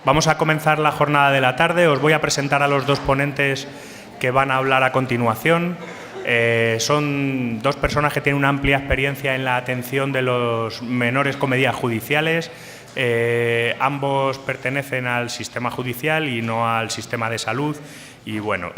Vamos a comenzar la jornada de la tarde. Os voy a presentar a los dos ponentes que van a hablar a continuación. Son dos personas que tienen una amplia experiencia en la atención de los menores con medidas judiciales. Ambos pertenecen al sistema judicial y no al sistema de salud. Y bueno,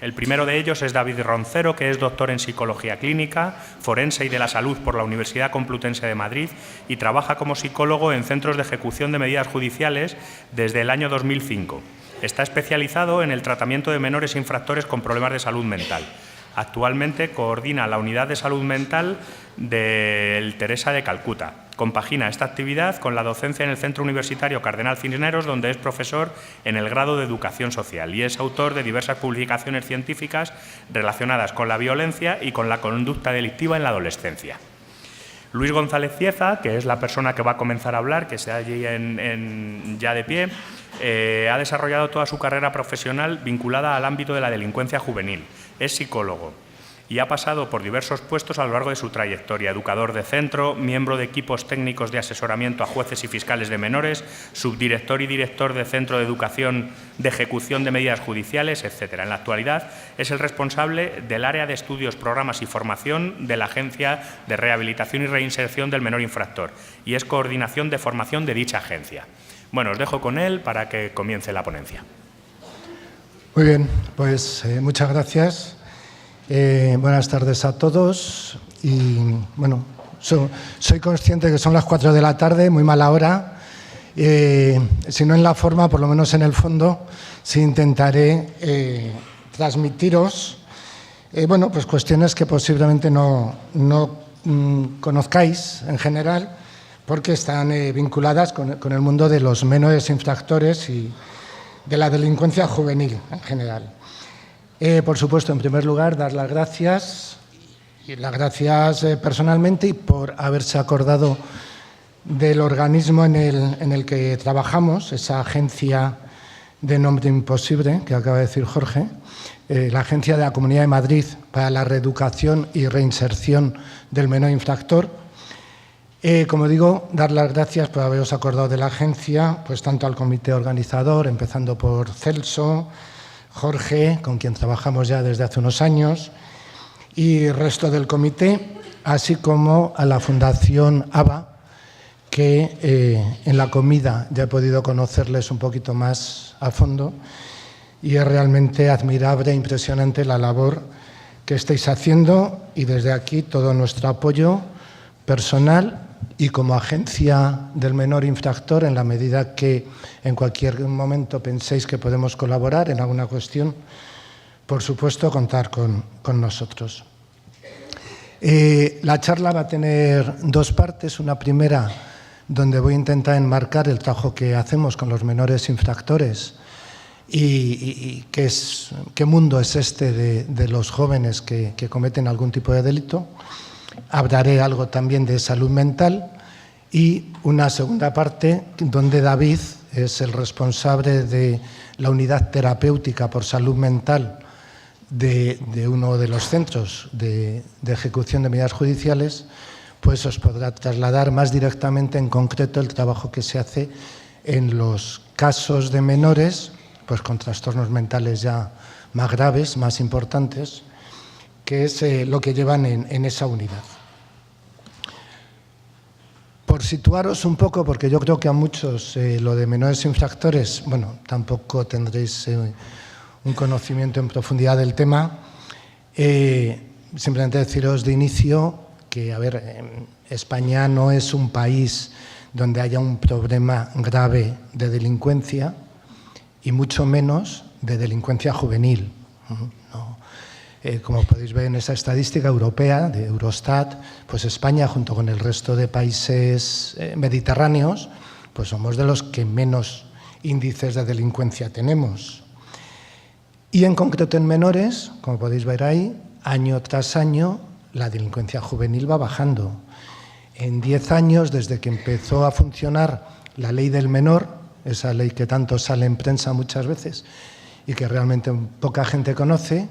el primero de ellos es David Roncero, que es doctor en Psicología Clínica, Forense y de la Salud por la Universidad Complutense de Madrid y trabaja como psicólogo en centros de ejecución de medidas judiciales desde el año 2005. Está especializado en el tratamiento de menores infractores con problemas de salud mental. Actualmente coordina la Unidad de Salud Mental del Teresa de Calcuta. Compagina esta actividad con la docencia en el Centro Universitario Cardenal Cisneros, donde es profesor en el grado de Educación Social y es autor de diversas publicaciones científicas relacionadas con la violencia y con la conducta delictiva en la adolescencia. Luis González Cieza, que es la persona que va a comenzar a hablar, que está allí ya de pie, ha desarrollado toda su carrera profesional vinculada al ámbito de la delincuencia juvenil. Es psicólogo y ha pasado por diversos puestos a lo largo de su trayectoria: educador de centro, miembro de equipos técnicos de asesoramiento a jueces y fiscales de menores, subdirector y director de Centro de Educación de Ejecución de Medidas Judiciales, etc. En la actualidad es el responsable del área de estudios, programas y formación de la Agencia de Rehabilitación y Reinserción del Menor Infractor y es coordinación de formación de dicha agencia. Bueno, os dejo con él para que comience la ponencia. Muy bien, pues muchas gracias. Buenas tardes a todos. Y bueno, soy consciente que son las 4 de la tarde, muy mala hora. Si no en la forma, por lo menos en el fondo, sí intentaré transmitiros bueno, pues cuestiones que posiblemente no conozcáis en general, porque están vinculadas con el mundo de los menores infractores y de la delincuencia juvenil en general. Por supuesto, en primer lugar, dar las gracias, personalmente y por haberse acordado del organismo en el que trabajamos, esa agencia de nombre imposible que acaba de decir Jorge, la Agencia de la Comunidad de Madrid para la Reeducación y Reinserción del Menor Infractor. Como digo, dar las gracias por haberos acordado de la agencia, pues tanto al comité organizador, empezando por Celso, Jorge, con quien trabajamos ya desde hace unos años, y el resto del comité, así como a la Fundación ABA, que en la comida ya he podido conocerles un poquito más a fondo y es realmente admirable e impresionante la labor que estáis haciendo y desde aquí todo nuestro apoyo personal y como agencia del menor infractor, en la medida que en cualquier momento penséis que podemos colaborar en alguna cuestión, por supuesto, contar con nosotros. La charla va a tener dos partes. Una primera, donde voy a intentar enmarcar el trabajo que hacemos con los menores infractores y qué mundo es este de los jóvenes que cometen algún tipo de delito. Hablaré algo también de salud mental y una segunda parte donde David es el responsable de la unidad terapéutica por salud mental de uno de los centros de ejecución de medidas judiciales, pues os podrá trasladar más directamente en concreto el trabajo que se hace en los casos de menores pues con trastornos mentales ya más graves, más importantes, que es lo que llevan en esa unidad. Por situaros un poco, porque yo creo que a muchos lo de menores infractores, bueno, tampoco tendréis un conocimiento en profundidad del tema, simplemente deciros de inicio que, a ver, España no es un país donde haya un problema grave de delincuencia y mucho menos de delincuencia juvenil. No. Como podéis ver en esa estadística europea de Eurostat, pues España, junto con el resto de países mediterráneos, pues somos de los que menos índices de delincuencia tenemos. Y en concreto en menores, como podéis ver ahí, año tras año, la delincuencia juvenil va bajando. En 10 años, desde que empezó a funcionar la ley del menor, esa ley que tanto sale en prensa muchas veces y que realmente poca gente conoce,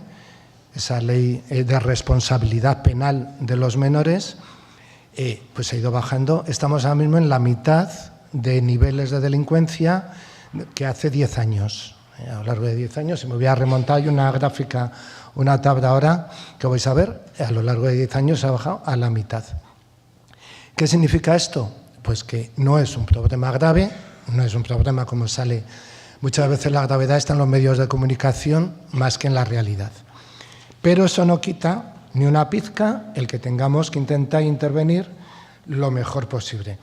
esa ley de responsabilidad penal de los menores, pues ha ido bajando. Estamos ahora mismo en la mitad de niveles de delincuencia que hace 10 años. A lo largo de 10 años, si me voy a remontar, hay una gráfica, una tabla ahora que vais a ver, a lo largo de 10 años se ha bajado a la mitad. ¿Qué significa esto? Pues que no es un problema grave, no es un problema como sale. Muchas veces la gravedad está en los medios de comunicación más que en la realidad. Pero eso no quita ni una pizca el que tengamos que intentar intervenir lo mejor posible.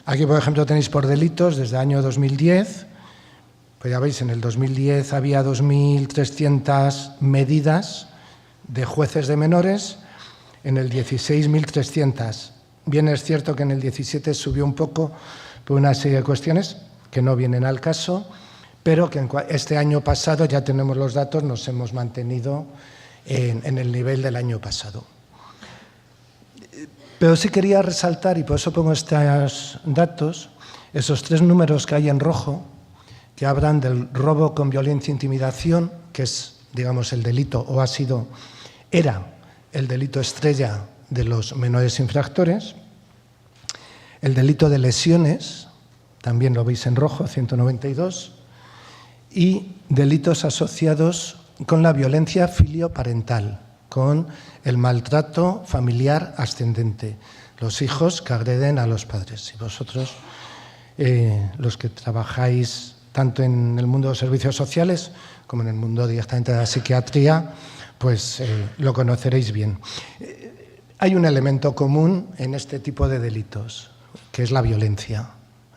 Aquí, por ejemplo, tenéis por delitos desde el año 2010. Pues ya veis, en el 2010 había 2.300 medidas de jueces de menores, en el 16 1.300. Bien es cierto que en el 17 subió un poco por una serie de cuestiones que no vienen al caso, pero que este año pasado, ya tenemos los datos, nos hemos mantenido en el nivel del año pasado. Pero sí quería resaltar, y por eso pongo estos datos, esos 3 números que hay en rojo, que hablan del robo con violencia e intimidación, que es, digamos, el delito, o era el delito estrella de los menores infractores. El delito de lesiones, también lo veis en rojo, 192, y delitos asociados con la violencia filioparental, con el maltrato familiar ascendente, los hijos que agreden a los padres. Y vosotros, los que trabajáis tanto en el mundo de los servicios sociales como en el mundo directamente de la psiquiatría, pues lo conoceréis bien. Hay un elemento común en este tipo de delitos, que es la violencia.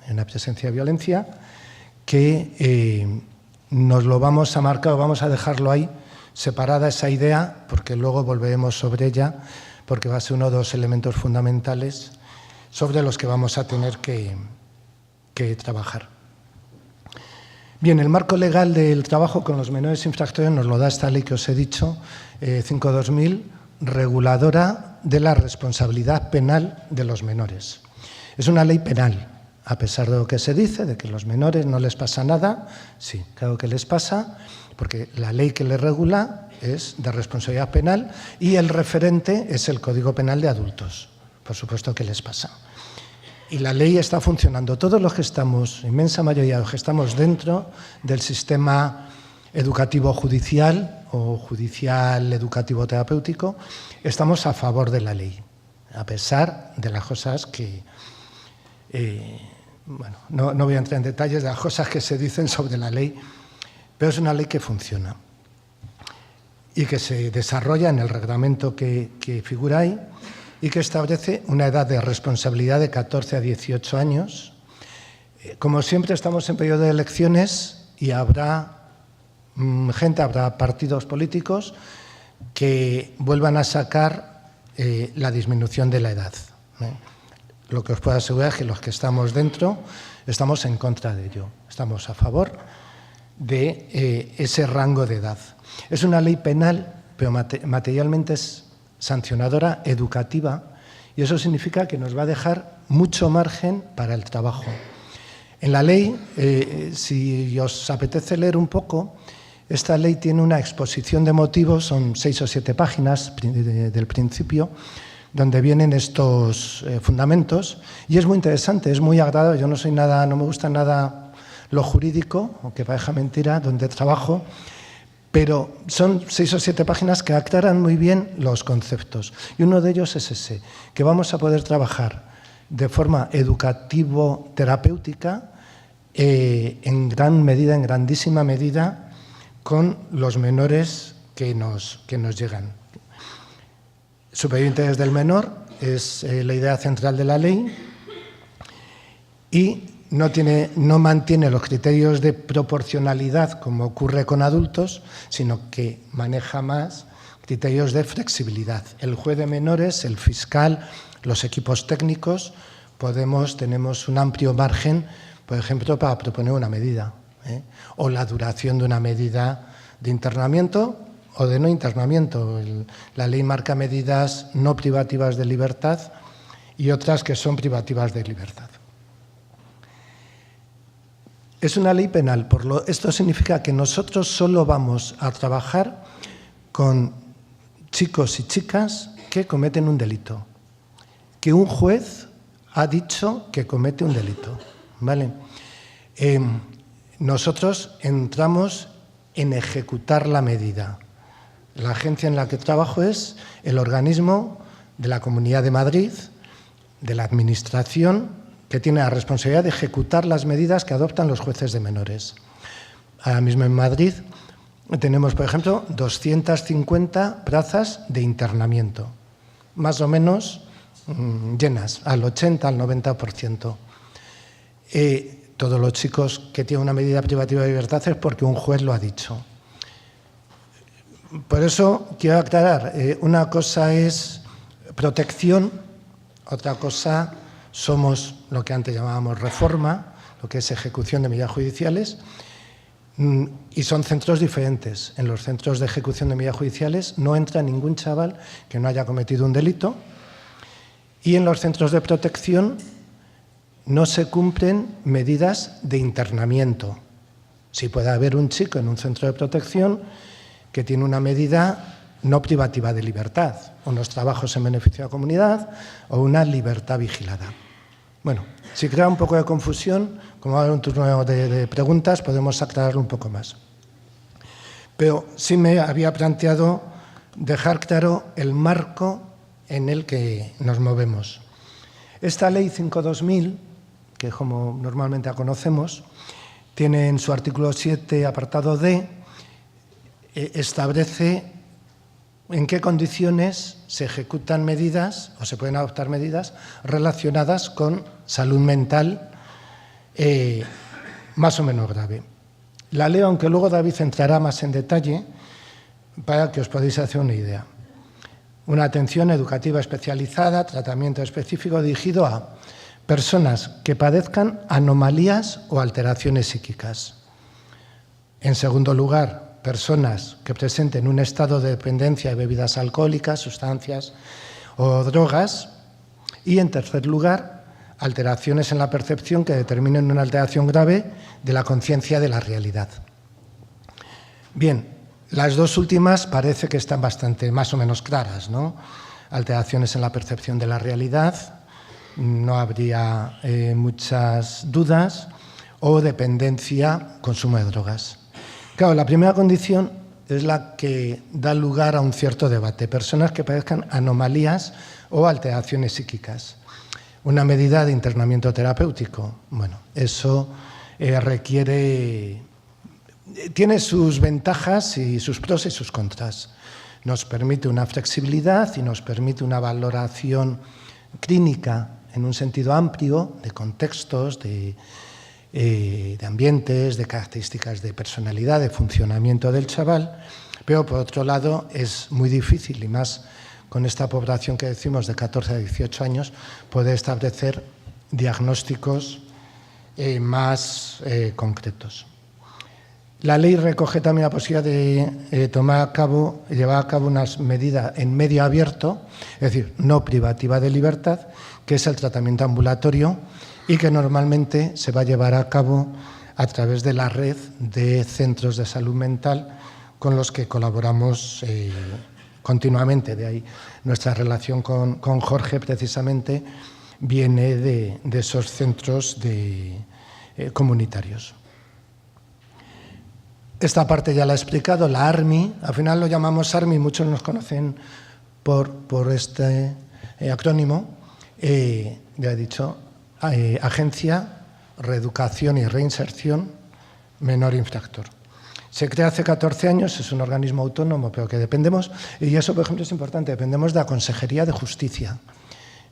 Hay una presencia de violencia que nos lo vamos a marcar, vamos a dejarlo ahí, separada esa idea, porque luego volveremos sobre ella, porque va a ser uno de los elementos fundamentales sobre los que vamos a tener que trabajar. Bien, el marco legal del trabajo con los menores infractores nos lo da esta ley que os he dicho, 5/2000, reguladora de la responsabilidad penal de los menores. Es una ley penal, a pesar de lo que se dice, de que a los menores no les pasa nada. Sí, claro que les pasa, porque la ley que les regula es de responsabilidad penal y el referente es el Código Penal de Adultos. Por supuesto que les pasa. Y la ley está funcionando. Todos los que estamos, inmensa mayoría de los que estamos dentro del sistema educativo judicial o judicial educativo terapéutico, estamos a favor de la ley, a pesar de las cosas que, bueno, no voy a entrar en detalles de las cosas que se dicen sobre la ley, pero es una ley que funciona y que se desarrolla en el reglamento que figura ahí, y que establece una edad de responsabilidad de 14 a 18 años. Como siempre, estamos en periodo de elecciones y habrá partidos políticos que vuelvan a sacar la disminución de la edad. Lo que os puedo asegurar es que los que estamos dentro estamos en contra de ello. Estamos a favor de ese rango de edad. Es una ley penal, pero materialmente es sancionadora, educativa, y eso significa que nos va a dejar mucho margen para el trabajo. En la ley, si os apetece leer un poco, esta ley tiene una exposición de motivos, son 6 o 7 páginas del principio, donde vienen estos fundamentos, y es muy interesante, es muy agradable. Yo no me gusta nada lo jurídico, aunque parezca mentira, donde trabajo, pero son 6 o 7 páginas que aclaran muy bien los conceptos. Y uno de ellos es ese, que vamos a poder trabajar de forma educativo-terapéutica en grandísima medida, con los menores que nos llegan. Superior interés del menor es la idea central de la ley y no mantiene los criterios de proporcionalidad como ocurre con adultos, sino que maneja más criterios de flexibilidad. El juez de menores, el fiscal, los equipos técnicos, tenemos un amplio margen, por ejemplo, para proponer una medida, o la duración de una medida de internamiento o de no internamiento. La ley marca medidas no privativas de libertad y otras que son privativas de libertad. Es una ley penal. Esto significa que nosotros solo vamos a trabajar con chicos y chicas que cometen un delito, que un juez ha dicho que comete un delito. ¿vale? Nosotros entramos en ejecutar la medida. La agencia en la que trabajo es el organismo de la Comunidad de Madrid, de la Administración, que tiene la responsabilidad de ejecutar las medidas que adoptan los jueces de menores. Ahora mismo en Madrid tenemos, por ejemplo, 250 plazas de internamiento, más o menos llenas, al 80, al 90%. Todos los chicos que tienen una medida privativa de libertad es porque un juez lo ha dicho. Por eso quiero aclarar, una cosa es protección, otra cosa somos lo que antes llamábamos reforma, lo que es ejecución de medidas judiciales, y son centros diferentes. En los centros de ejecución de medidas judiciales no entra ningún chaval que no haya cometido un delito, y en los centros de protección no se cumplen medidas de internamiento. Sí puede haber un chico en un centro de protección que tiene una medida no privativa de libertad, unos trabajos en beneficio de la comunidad o una libertad vigilada. Bueno, si crea un poco de confusión, como va a haber un turno de preguntas, podemos aclararlo un poco más. Pero sí me había planteado dejar claro el marco en el que nos movemos. Esta Ley 5/2000, que como normalmente la conocemos, tiene en su artículo 7, apartado D, establece en qué condiciones se ejecutan medidas o se pueden adoptar medidas relacionadas con salud mental más o menos grave. La leo, aunque luego David entrará más en detalle, para que os podáis hacer una idea. Una atención educativa especializada, tratamiento específico dirigido a personas que padezcan anomalías o alteraciones psíquicas. En segundo lugar, personas que presenten un estado de dependencia de bebidas alcohólicas, sustancias o drogas. Y en tercer lugar, alteraciones en la percepción que determinen una alteración grave de la conciencia de la realidad. Bien, las dos últimas parece que están bastante más o menos claras, ¿no? Alteraciones en la percepción de la realidad, no habría muchas dudas, o dependencia, consumo de drogas. Claro, la primera condición es la que da lugar a un cierto debate. Personas que padezcan anomalías o alteraciones psíquicas. Una medida de internamiento terapéutico. Bueno, eso tiene sus ventajas y sus pros y sus contras. Nos permite una flexibilidad y nos permite una valoración clínica en un sentido amplio de contextos, de ambientes, de características de personalidad, de funcionamiento del chaval, pero por otro lado es muy difícil, y más con esta población que decimos de 14 a 18 años, poder establecer diagnósticos más concretos. La ley recoge también la posibilidad de llevar a cabo una medida en medio abierto, es decir, no privativa de libertad, que es el tratamiento ambulatorio, y que normalmente se va a llevar a cabo a través de la red de centros de salud mental con los que colaboramos continuamente. De ahí nuestra relación con Jorge, precisamente, viene de esos centros comunitarios. Esta parte ya la he explicado, la ARMI, al final lo llamamos ARMI, muchos nos conocen por este acrónimo, ya he dicho, Agencia, Reeducación y Reinserción Menor Infractor. Se crea hace 14 años, es un organismo autónomo, pero que dependemos, y eso, por ejemplo, es importante, dependemos de la Consejería de Justicia,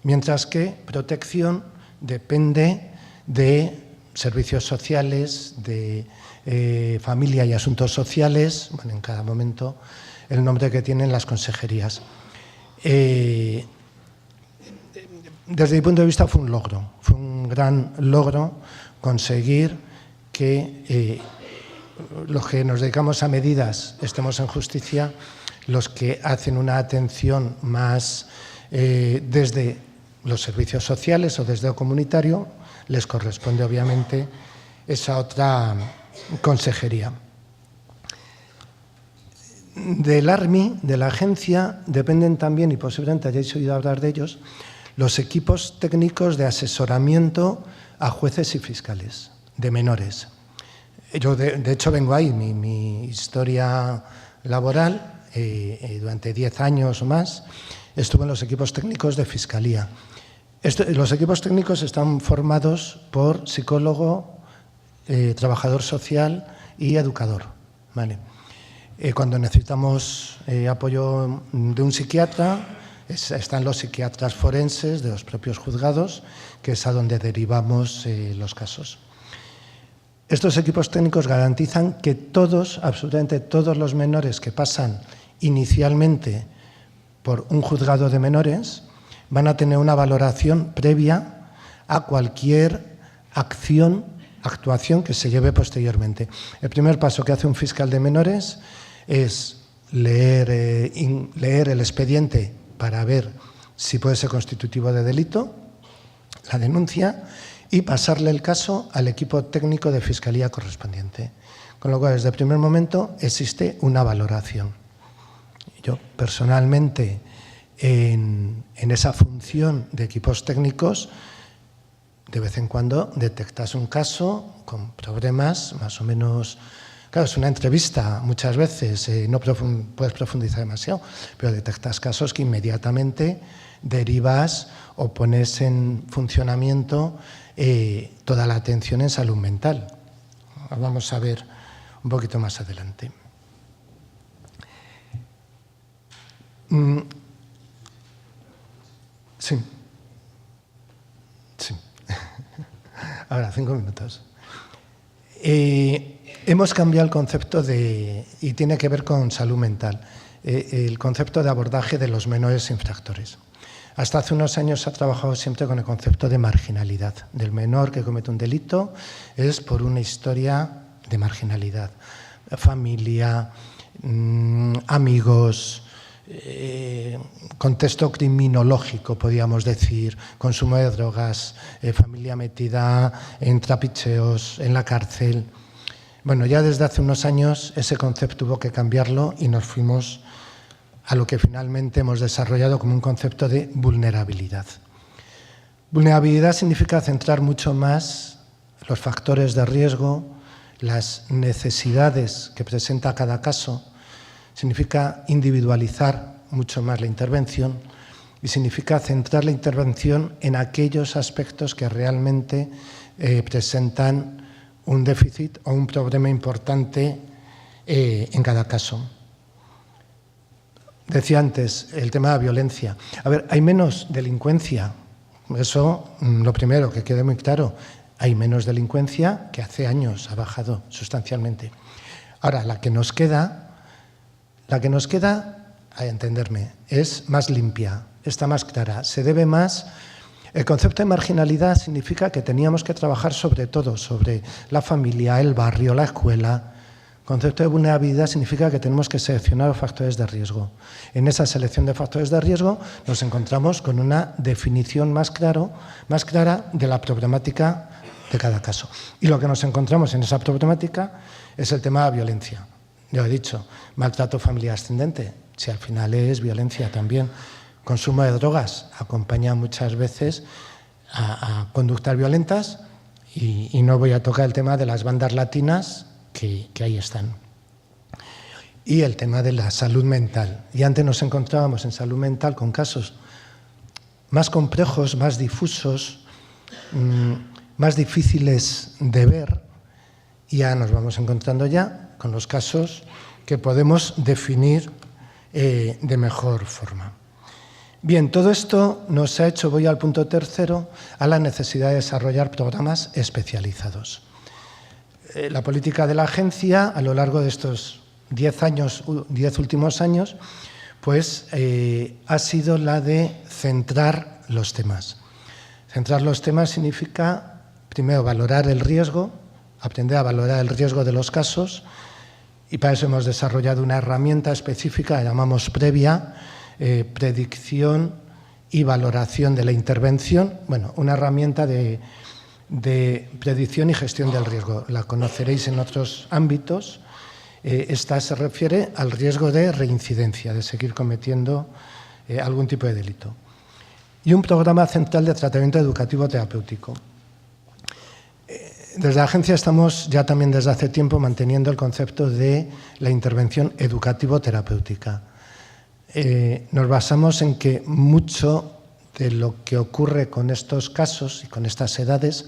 mientras que Protección depende de servicios sociales, de familia y asuntos sociales, bueno, en cada momento el nombre que tienen las consejerías. Desde mi punto de vista fue un logro, fue un gran logro conseguir que los que nos dedicamos a medidas estemos en justicia, los que hacen una atención más desde los servicios sociales o desde lo comunitario, les corresponde obviamente esa otra consejería. Del ARMI, de la agencia, dependen también, y posiblemente hayáis oído hablar de ellos, los equipos técnicos de asesoramiento a jueces y fiscales de menores. Yo, de hecho, vengo ahí, mi historia laboral, durante 10 años o más, estuve en los equipos técnicos de Fiscalía. Los equipos técnicos están formados por psicólogo, trabajador social y educador, ¿vale? Cuando necesitamos apoyo de un psiquiatra, están los psiquiatras forenses de los propios juzgados, que es a donde derivamos los casos. Estos equipos técnicos garantizan que todos, absolutamente todos los menores que pasan inicialmente por un juzgado de menores van a tener una valoración previa a cualquier actuación que se lleve posteriormente. El primer paso que hace un fiscal de menores es leer el expediente para ver si puede ser constitutivo de delito, la denuncia, y pasarle el caso al equipo técnico de Fiscalía correspondiente. Con lo cual, desde el primer momento existe una valoración. Yo, personalmente, en esa función de equipos técnicos, de vez en cuando detectas un caso con problemas más o menos. Claro, es una entrevista muchas veces, no puedes profundizar demasiado, pero detectas casos que inmediatamente derivas o pones en funcionamiento toda la atención en salud mental. Vamos a ver un poquito más adelante. Sí. Ahora, 5 minutos. Hemos cambiado el concepto y tiene que ver con salud mental, el concepto de abordaje de los menores infractores. Hasta hace unos años se ha trabajado siempre con el concepto de marginalidad, del menor que comete un delito es por una historia de marginalidad, familia, amigos, contexto criminológico, podríamos decir, consumo de drogas, familia metida en trapicheos, en la cárcel. Bueno, ya desde hace unos años ese concepto hubo que cambiarlo y nos fuimos a lo que finalmente hemos desarrollado como un concepto de vulnerabilidad. Vulnerabilidad significa centrar mucho más los factores de riesgo, las necesidades que presenta cada caso, significa individualizar mucho más la intervención y significa centrar la intervención en aquellos aspectos que realmente presentan un déficit o un problema importante en cada caso. Decía antes, el tema de la violencia. A ver, hay menos delincuencia. Eso, lo primero, que quede muy claro. Hay menos delincuencia que hace años, ha bajado sustancialmente. Ahora, la que nos queda, a entenderme, es más limpia, está más clara, se debe más. El concepto de marginalidad significa que teníamos que trabajar sobre todo, sobre la familia, el barrio, la escuela. El concepto de vulnerabilidad significa que tenemos que seleccionar los factores de riesgo. En esa selección de factores de riesgo nos encontramos con una definición más clara de la problemática de cada caso. Y lo que nos encontramos en esa problemática es el tema de la violencia. Ya he dicho, maltrato familiar ascendente, si al final es violencia también. Consumo de drogas acompaña muchas veces a conductas violentas y no voy a tocar el tema de las bandas latinas que ahí están. Y el tema de la salud mental. Y antes nos encontrábamos en salud mental con casos más complejos, más difusos, más difíciles de ver, y ya nos vamos encontrando ya con los casos que podemos definir de mejor forma. Bien, todo esto nos ha hecho, voy al punto tercero, a la necesidad de desarrollar programas especializados. La política de la agencia, a lo largo de estos 10 últimos años, pues ha sido la de centrar los temas. Centrar los temas significa, primero, valorar el riesgo, aprender a valorar el riesgo de los casos, y para eso hemos desarrollado una herramienta específica, la llamamos previa, predicción y valoración de la intervención. Bueno, una herramienta de predicción y gestión del riesgo. La conoceréis en otros ámbitos. Esta se refiere al riesgo de reincidencia, de seguir cometiendo algún tipo de delito. Y un programa central de tratamiento educativo terapéutico. Desde la agencia estamos ya también desde hace tiempo manteniendo el concepto de la intervención educativo-terapéutica. Nos basamos en que mucho de lo que ocurre con estos casos y con estas edades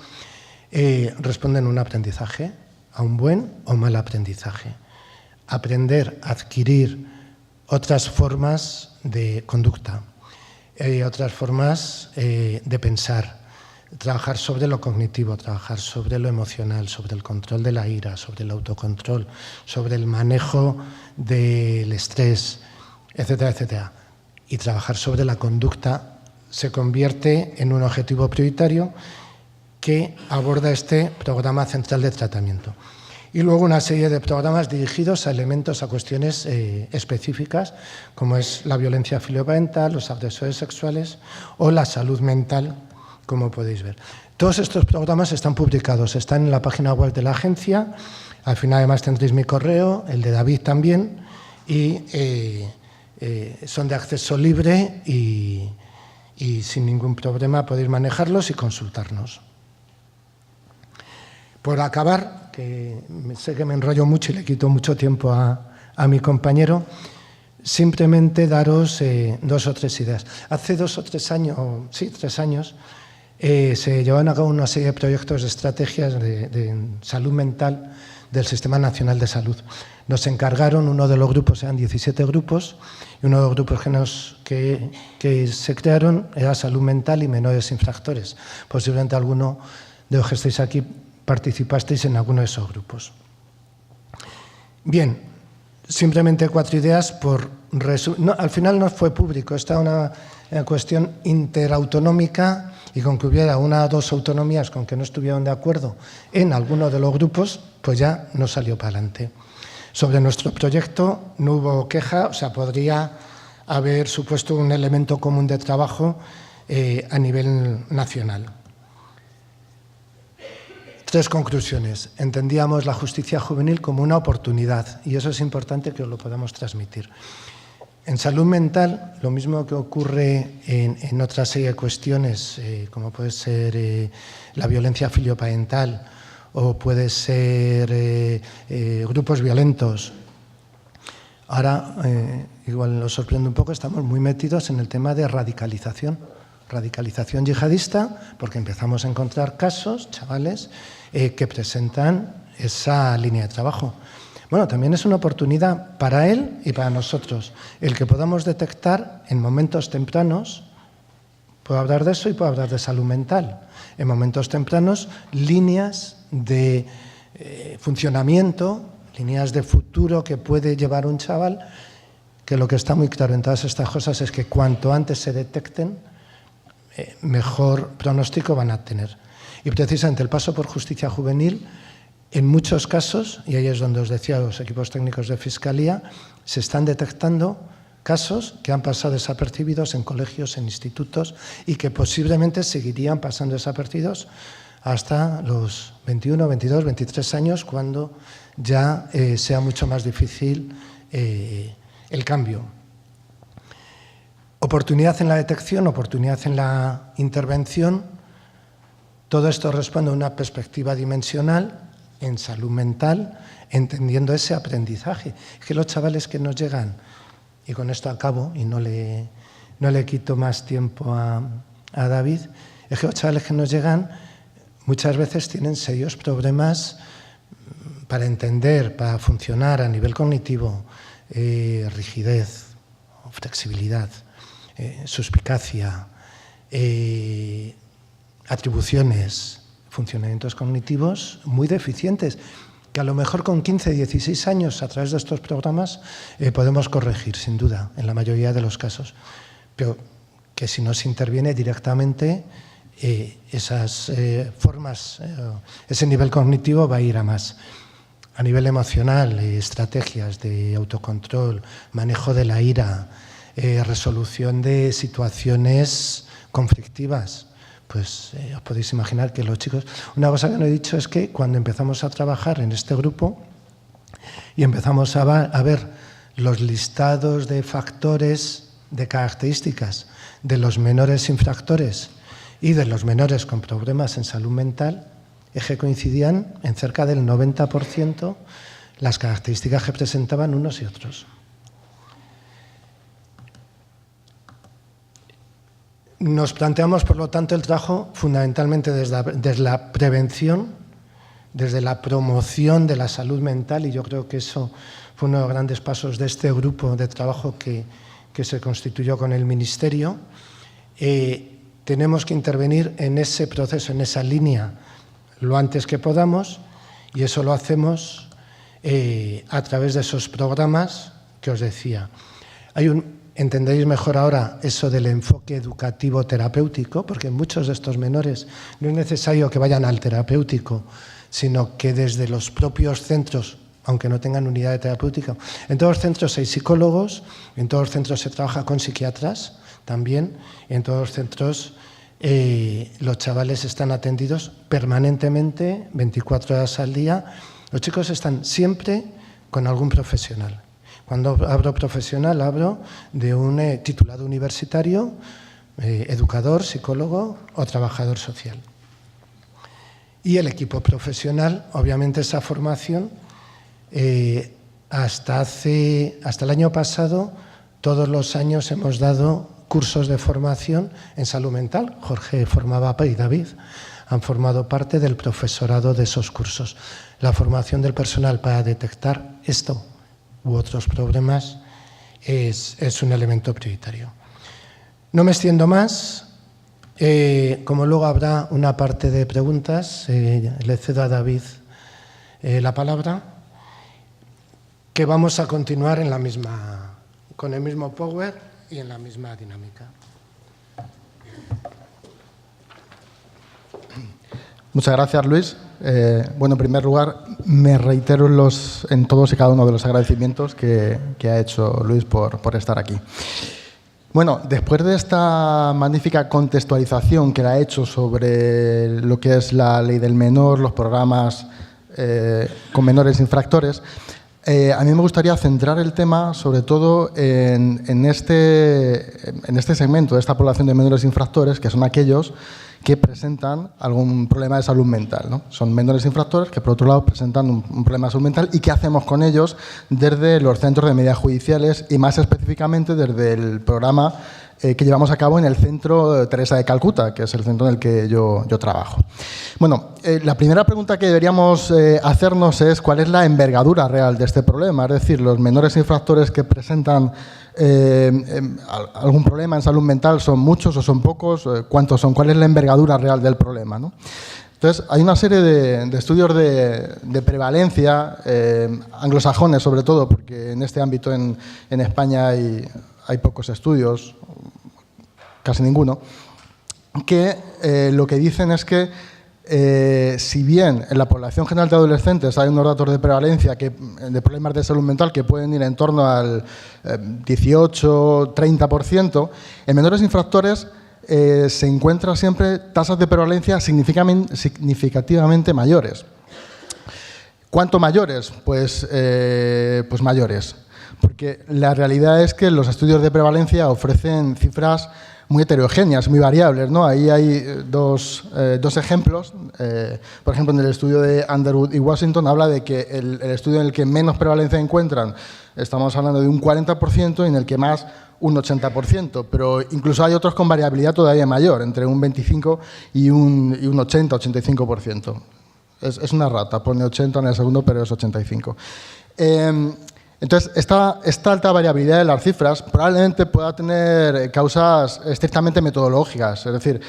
responden a un aprendizaje, a un buen o mal aprendizaje. Aprender a adquirir otras formas de conducta, otras formas de pensar, trabajar sobre lo cognitivo, trabajar sobre lo emocional, sobre el control de la ira, sobre el autocontrol, sobre el manejo del estrés, etcétera, etcétera. Y trabajar sobre la conducta se convierte en un objetivo prioritario que aborda este programa central de tratamiento. Y luego una serie de programas dirigidos a elementos, a cuestiones específicas, como es la violencia filioparental, los agresores sexuales o la salud mental, como podéis ver. Todos estos programas están publicados, están en la página web de la agencia. Al final, además, tendréis mi correo, el de David también, y son de acceso libre y sin ningún problema podéis manejarlos y consultarnos. Por acabar, que sé que me enrollo mucho y le quito mucho tiempo a mi compañero, simplemente daros 2 o 3 ideas. Hace 2 o 3 años, sí, 3 años, se llevaron a cabo una serie de proyectos de estrategias de salud mental del Sistema Nacional de Salud. Nos encargaron, uno de los grupos, eran 17 grupos, y uno de los grupos que se crearon era salud mental y menores infractores. Posiblemente alguno de los que estáis aquí participasteis en alguno de esos grupos. Bien, simplemente 4 ideas por resumir. Al final no fue público, esta una cuestión interautonómica y con que hubiera 1 o 2 autonomías con que no estuvieron de acuerdo en alguno de los grupos, pues ya no salió para adelante. Sobre nuestro proyecto no hubo queja, o sea, podría haber supuesto un elemento común de trabajo a nivel nacional. 3 conclusiones. Entendíamos la justicia juvenil como una oportunidad y eso es importante que os lo podamos transmitir. En salud mental, lo mismo que ocurre en otra serie de cuestiones, como puede ser la violencia filioparental o puede ser grupos violentos. Ahora, igual os sorprende un poco, estamos muy metidos en el tema de radicalización yihadista, porque empezamos a encontrar casos, chavales, que presentan esa línea de trabajo. Bueno, también es una oportunidad para él y para nosotros, el que podamos detectar en momentos tempranos, puedo hablar de eso y puedo hablar de salud mental, en momentos tempranos líneas de funcionamiento, líneas de futuro que puede llevar un chaval, que lo que está muy claro en todas estas cosas es que cuanto antes se detecten, mejor pronóstico van a tener. Y precisamente el paso por justicia juvenil, en muchos casos, y ahí es donde os decía los equipos técnicos de Fiscalía, se están detectando casos que han pasado desapercibidos en colegios, en institutos y que posiblemente seguirían pasando desapercibidos hasta los 21, 22, 23 años, cuando ya sea mucho más difícil el cambio. Oportunidad en la detección, oportunidad en la intervención. Todo esto responde a una perspectiva dimensional en salud mental, entendiendo ese aprendizaje. Es que los chavales que nos llegan, y con esto acabo y no le quito más tiempo a David, es que los chavales que nos llegan muchas veces tienen serios problemas para entender, para funcionar a nivel cognitivo, rigidez, flexibilidad, suspicacia, atribuciones, funcionamientos cognitivos muy deficientes, que a lo mejor con 15, 16 años a través de estos programas podemos corregir, sin duda, en la mayoría de los casos. Pero que si no se interviene directamente, esas formas, ese nivel cognitivo va a ir a más. A nivel emocional, estrategias de autocontrol, manejo de la ira, resolución de situaciones conflictivas. Pues os podéis imaginar que los chicos... Una cosa que no he dicho es que cuando empezamos a trabajar en este grupo y empezamos a ver los listados de factores, de características de los menores infractores y de los menores con problemas en salud mental, es que coincidían en cerca del 90% las características que presentaban unos y otros. Nos planteamos, por lo tanto, el trabajo fundamentalmente desde la prevención, desde la promoción de la salud mental, y yo creo que eso fue uno de los grandes pasos de este grupo de trabajo que se constituyó con el Ministerio. Tenemos que intervenir en ese proceso, en esa línea, lo antes que podamos, y eso lo hacemos a través de esos programas que os decía. Entenderéis mejor ahora eso del enfoque educativo terapéutico, porque muchos de estos menores no es necesario que vayan al terapéutico, sino que desde los propios centros, aunque no tengan unidad de terapéutica, en todos los centros hay psicólogos, en todos los centros se trabaja con psiquiatras también, y en todos los centros los chavales están atendidos permanentemente, 24 horas al día. Los chicos están siempre con algún profesional. Cuando hablo profesional, hablo de un titulado universitario, educador, psicólogo o trabajador social. Y el equipo profesional, obviamente esa formación, hasta el año pasado, todos los años hemos dado cursos de formación en salud mental. Jorge formaba y David han formado parte del profesorado de esos cursos. La formación del personal para detectar esto u otros problemas es un elemento prioritario. No me extiendo más. Como luego habrá una parte de preguntas, le cedo a David la palabra, que vamos a continuar con el mismo power y en la misma dinámica. Muchas gracias, Luis. Bueno, en primer lugar, me reitero en todos y cada uno de los agradecimientos que ha hecho Luis por estar aquí. Bueno, después de esta magnífica contextualización que le ha hecho sobre lo que es la ley del menor, los programas con menores infractores, a mí me gustaría centrar el tema sobre todo en este segmento de esta población de menores infractores, que son aquellos que presentan algún problema de salud mental, ¿no? Son menores infractores que, por otro lado, presentan un problema de salud mental. ¿Y qué hacemos con ellos desde los centros de medidas judiciales y, más específicamente, desde el programa que llevamos a cabo en el Centro Teresa de Calcuta, que es el centro en el que yo trabajo? Bueno, la primera pregunta que deberíamos hacernos es cuál es la envergadura real de este problema. Es decir, los menores infractores que presentan algún problema en salud mental, ¿son muchos o son pocos? ¿Cuántos son? ¿Cuál es la envergadura real del problema, ¿no? Entonces, hay una serie de estudios de prevalencia, anglosajones sobre todo, porque en este ámbito en España hay pocos estudios, casi ninguno, que lo que dicen es que si bien en la población general de adolescentes hay unos datos de prevalencia de problemas de salud mental que pueden ir en torno al 18-30%, en menores infractores se encuentran siempre tasas de prevalencia significativamente mayores. ¿Cuánto mayores? Pues mayores. Porque la realidad es que los estudios de prevalencia ofrecen cifras muy heterogéneas, muy variables, ¿no? Ahí hay dos ejemplos. Por ejemplo, en el estudio de Underwood y Washington habla de que el estudio en el que menos prevalencia encuentran, estamos hablando de un 40%, y en el que más un 80%, pero incluso hay otros con variabilidad todavía mayor, entre un 25 y un 80-85%. Es una rata, pone 80 en el segundo, pero es 85. Entonces, esta alta variabilidad de las cifras probablemente pueda tener causas estrictamente metodológicas, es decir,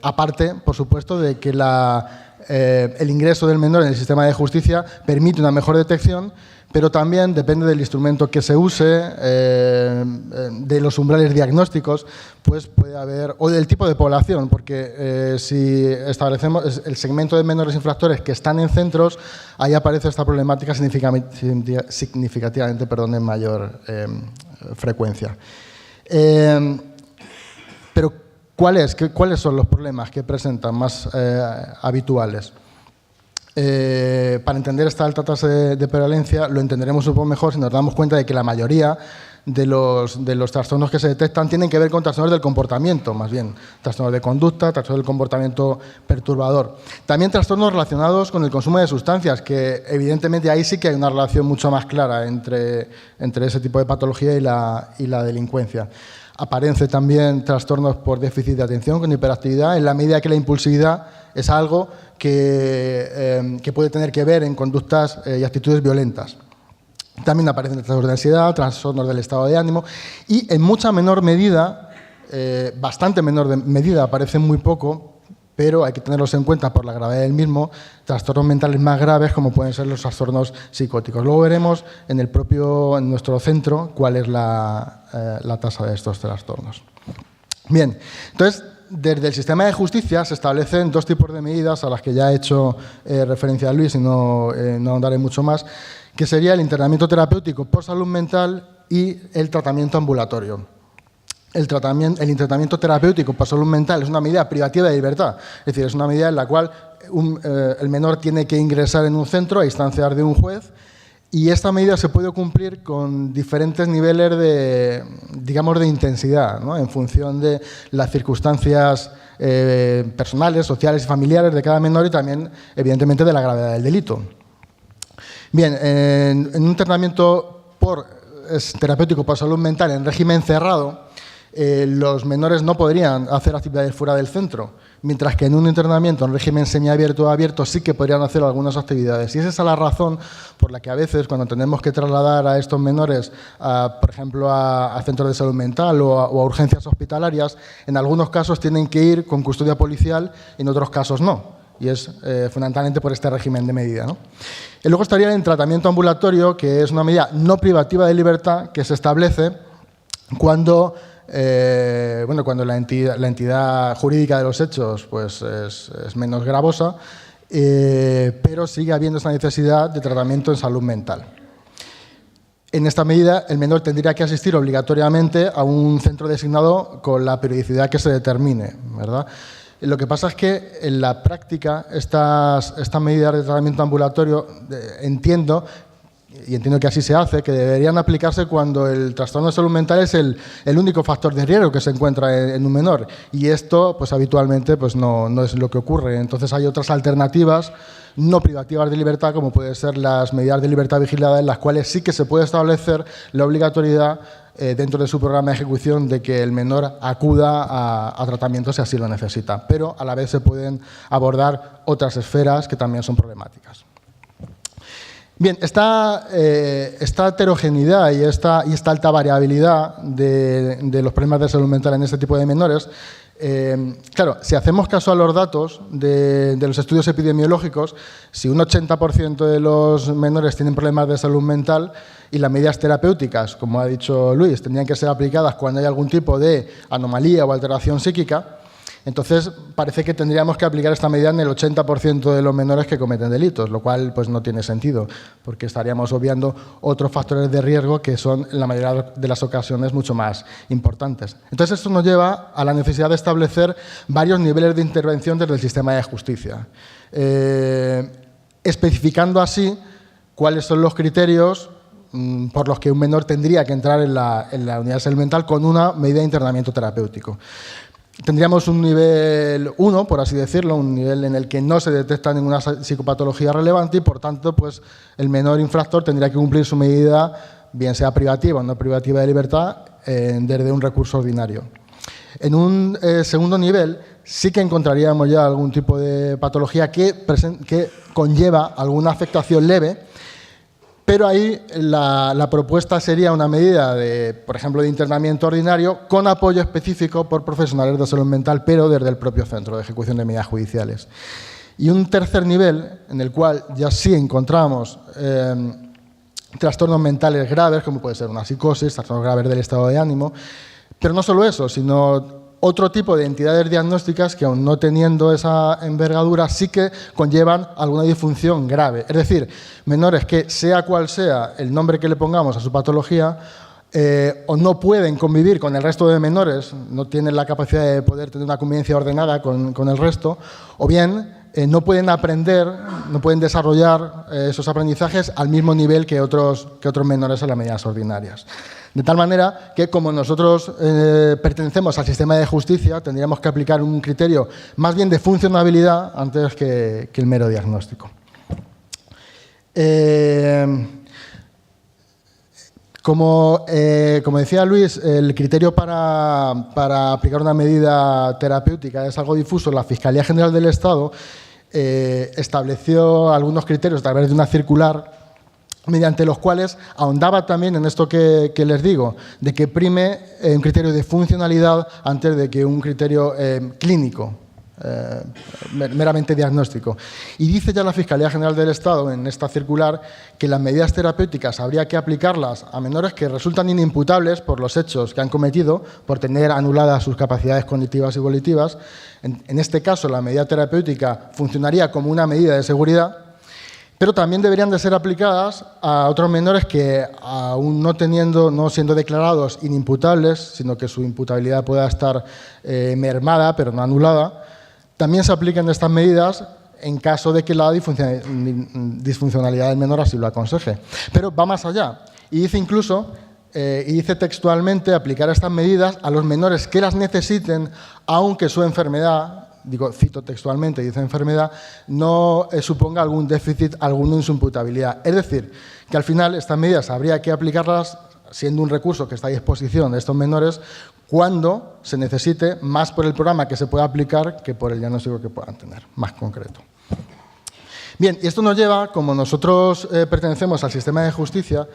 aparte, por supuesto, de que el ingreso del menor en el sistema de justicia permite una mejor detección, pero también depende del instrumento que se use, de los umbrales diagnósticos, pues puede haber, o del tipo de población, porque si establecemos el segmento de menores infractores que están en centros, ahí aparece esta problemática significativamente en mayor frecuencia. Pero, ¿cuáles son los problemas que presentan más habituales? Para entender esta alta tasa de prevalencia lo entenderemos un poco mejor si nos damos cuenta de que la mayoría de los trastornos que se detectan tienen que ver con trastornos del comportamiento, más bien, trastornos de conducta, trastornos del comportamiento perturbador. También trastornos relacionados con el consumo de sustancias, que evidentemente ahí sí que hay una relación mucho más clara entre ese tipo de patología y la delincuencia. Aparecen también trastornos por déficit de atención con hiperactividad, en la medida que la impulsividad es algo que puede tener que ver en conductas y actitudes violentas. También aparecen trastornos de ansiedad, trastornos del estado de ánimo y en mucha menor medida, bastante menor medida, aparecen muy poco, pero hay que tenerlos en cuenta por la gravedad del mismo, trastornos mentales más graves como pueden ser los trastornos psicóticos. Luego veremos en nuestro centro cuál es la tasa de estos trastornos. Bien, entonces, desde el sistema de justicia se establecen dos tipos de medidas a las que ya ha hecho referencia a Luis y no ahondaré mucho más, que sería el internamiento terapéutico por salud mental y el tratamiento ambulatorio. El internamiento terapéutico por salud mental es una medida privativa de libertad, es decir, es una medida en la cual el menor tiene que ingresar en un centro a instancias de un juez y esta medida se puede cumplir con diferentes niveles de intensidad, ¿no? En función de las circunstancias personales, sociales y familiares de cada menor y también, evidentemente, de la gravedad del delito. Bien, en un tratamiento terapéutico por salud mental en régimen cerrado, los menores no podrían hacer actividades fuera del centro, mientras que en un internamiento en régimen semiabierto o abierto sí que podrían hacer algunas actividades. Y esa es la razón por la que a veces, cuando tenemos que trasladar a estos menores, por ejemplo, a centros de salud mental o a urgencias hospitalarias, en algunos casos tienen que ir con custodia policial y en otros casos no. Y es fundamentalmente por este régimen de medida, ¿no? Y luego estaría el tratamiento ambulatorio, que es una medida no privativa de libertad que se establece cuando la entidad jurídica de los hechos pues, es menos gravosa, pero sigue habiendo esta necesidad de tratamiento en salud mental. En esta medida, el menor tendría que asistir obligatoriamente a un centro designado con la periodicidad que se determine, ¿verdad? Lo que pasa es que en la práctica estas medidas de tratamiento ambulatorio entiendo que así se hace, que deberían aplicarse cuando el trastorno de salud mental es el único factor de riesgo que se encuentra en un menor. Y esto, pues habitualmente, pues no es lo que ocurre. Entonces hay otras alternativas no privativas de libertad, como pueden ser las medidas de libertad vigilada, en las cuales sí que se puede establecer la obligatoriedad dentro de su programa de ejecución de que el menor acuda a tratamiento si así lo necesita. Pero a la vez se pueden abordar otras esferas que también son problemáticas. Bien, esta heterogeneidad y esta alta variabilidad de los problemas de salud mental en este tipo de menores, claro, si hacemos caso a los datos de los estudios epidemiológicos, si un 80% de los menores tienen problemas de salud mental y las medidas terapéuticas, como ha dicho Luis, tendrían que ser aplicadas cuando hay algún tipo de anomalía o alteración psíquica, entonces parece que tendríamos que aplicar esta medida en el 80% de los menores que cometen delitos, lo cual pues, no tiene sentido, porque estaríamos obviando otros factores de riesgo que son en la mayoría de las ocasiones mucho más importantes. Entonces esto nos lleva a la necesidad de establecer varios niveles de intervención desde el sistema de justicia, especificando así cuáles son los criterios por los que un menor tendría que entrar en la unidad de salud mental con una medida de internamiento terapéutico. Tendríamos un nivel 1, por así decirlo, un nivel en el que no se detecta ninguna psicopatología relevante y, por tanto, pues, el menor infractor tendría que cumplir su medida, bien sea privativa o no privativa de libertad, desde un recurso ordinario. En un segundo nivel sí que encontraríamos ya algún tipo de patología que conlleva alguna afectación leve, pero ahí la propuesta sería una medida, por ejemplo, de internamiento ordinario con apoyo específico por profesionales de salud mental, pero desde el propio centro de ejecución de medidas judiciales. Y un tercer nivel, en el cual ya sí encontramos trastornos mentales graves, como puede ser una psicosis, trastornos graves del estado de ánimo, pero no solo eso, sino otro tipo de entidades diagnósticas que, aun no teniendo esa envergadura, sí que conllevan alguna disfunción grave. Es decir, menores que, sea cual sea el nombre que le pongamos a su patología, o no pueden convivir con el resto de menores, no tienen la capacidad de poder tener una convivencia ordenada con el resto, o bien no pueden aprender, no pueden desarrollar esos aprendizajes al mismo nivel que otros menores en las medidas ordinarias. De tal manera que, como nosotros pertenecemos al sistema de justicia, tendríamos que aplicar un criterio más bien de funcionabilidad antes que el mero diagnóstico. Como decía Luis, el criterio para aplicar una medida terapéutica es algo difuso. La Fiscalía General del Estado estableció algunos criterios a través de una circular mediante los cuales ahondaba también en esto que les digo, de que prime un criterio de funcionalidad antes de que un criterio clínico, meramente diagnóstico. Y dice ya la Fiscalía General del Estado en esta circular que las medidas terapéuticas habría que aplicarlas a menores que resultan inimputables por los hechos que han cometido, por tener anuladas sus capacidades cognitivas y volitivas. En este caso, la medida terapéutica funcionaría como una medida de seguridad, pero también deberían de ser aplicadas a otros menores que, aún no siendo declarados inimputables, sino que su imputabilidad pueda estar mermada, pero no anulada, también se apliquen estas medidas en caso de que la disfuncionalidad del menor así lo aconseje. Pero va más allá y dice incluso, y dice textualmente, aplicar estas medidas a los menores que las necesiten, aunque su enfermedad, cito textualmente, dice enfermedad, no suponga algún déficit, alguna insumputabilidad. Es decir, que al final estas medidas habría que aplicarlas siendo un recurso que está a disposición de estos menores cuando se necesite, más por el programa que se pueda aplicar que por el diagnóstico que puedan tener, más concreto. Bien, y esto nos lleva, como nosotros pertenecemos al sistema de justicia,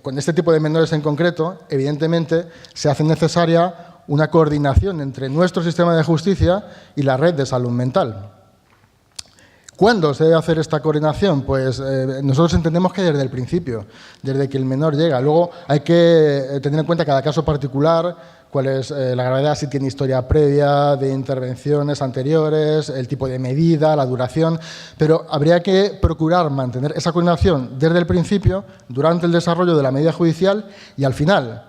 con este tipo de menores en concreto, evidentemente se hace necesaria una coordinación entre nuestro sistema de justicia y la red de salud mental. ¿Cuándo se debe hacer esta coordinación? Pues nosotros entendemos que desde el principio, desde que el menor llega. Luego hay que tener en cuenta cada caso particular, cuál es la gravedad, si tiene historia previa de intervenciones anteriores, el tipo de medida, la duración, pero habría que procurar mantener esa coordinación desde el principio, durante el desarrollo de la medida judicial y al final.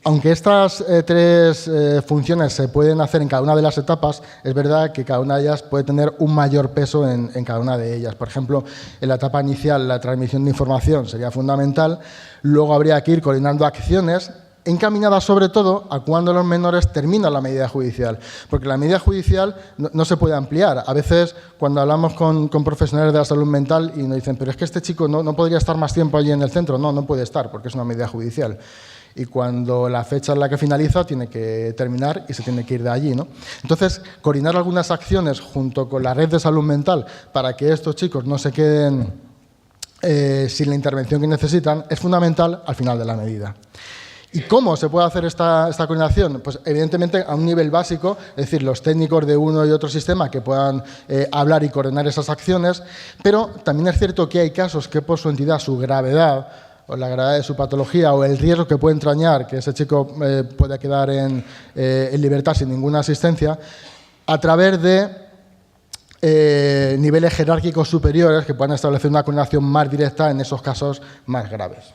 Aunque estas tres funciones se pueden hacer en cada una de las etapas, es verdad que cada una de ellas puede tener un mayor peso en cada una de ellas. Por ejemplo, en la etapa inicial, la transmisión de información sería fundamental. Luego habría que ir coordinando acciones encaminadas sobre todo a cuando los menores terminan la medida judicial, porque la medida judicial no se puede ampliar. A veces, cuando hablamos con profesionales de la salud mental y nos dicen, pero es que este chico no podría estar más tiempo allí en el centro. No puede estar, porque es una medida judicial. Y cuando la fecha en la que finaliza tiene que terminar y se tiene que ir de allí, ¿no? Entonces, coordinar algunas acciones junto con la red de salud mental para que estos chicos no se queden sin la intervención que necesitan es fundamental al final de la medida. ¿Y cómo se puede hacer esta coordinación? Pues evidentemente a un nivel básico, es decir, los técnicos de uno y otro sistema que puedan hablar y coordinar esas acciones, pero también es cierto que hay casos que por su entidad, su gravedad, o la gravedad de su patología o el riesgo que puede entrañar que ese chico pueda quedar en libertad sin ninguna asistencia, a través de niveles jerárquicos superiores que puedan establecer una coordinación más directa en esos casos más graves.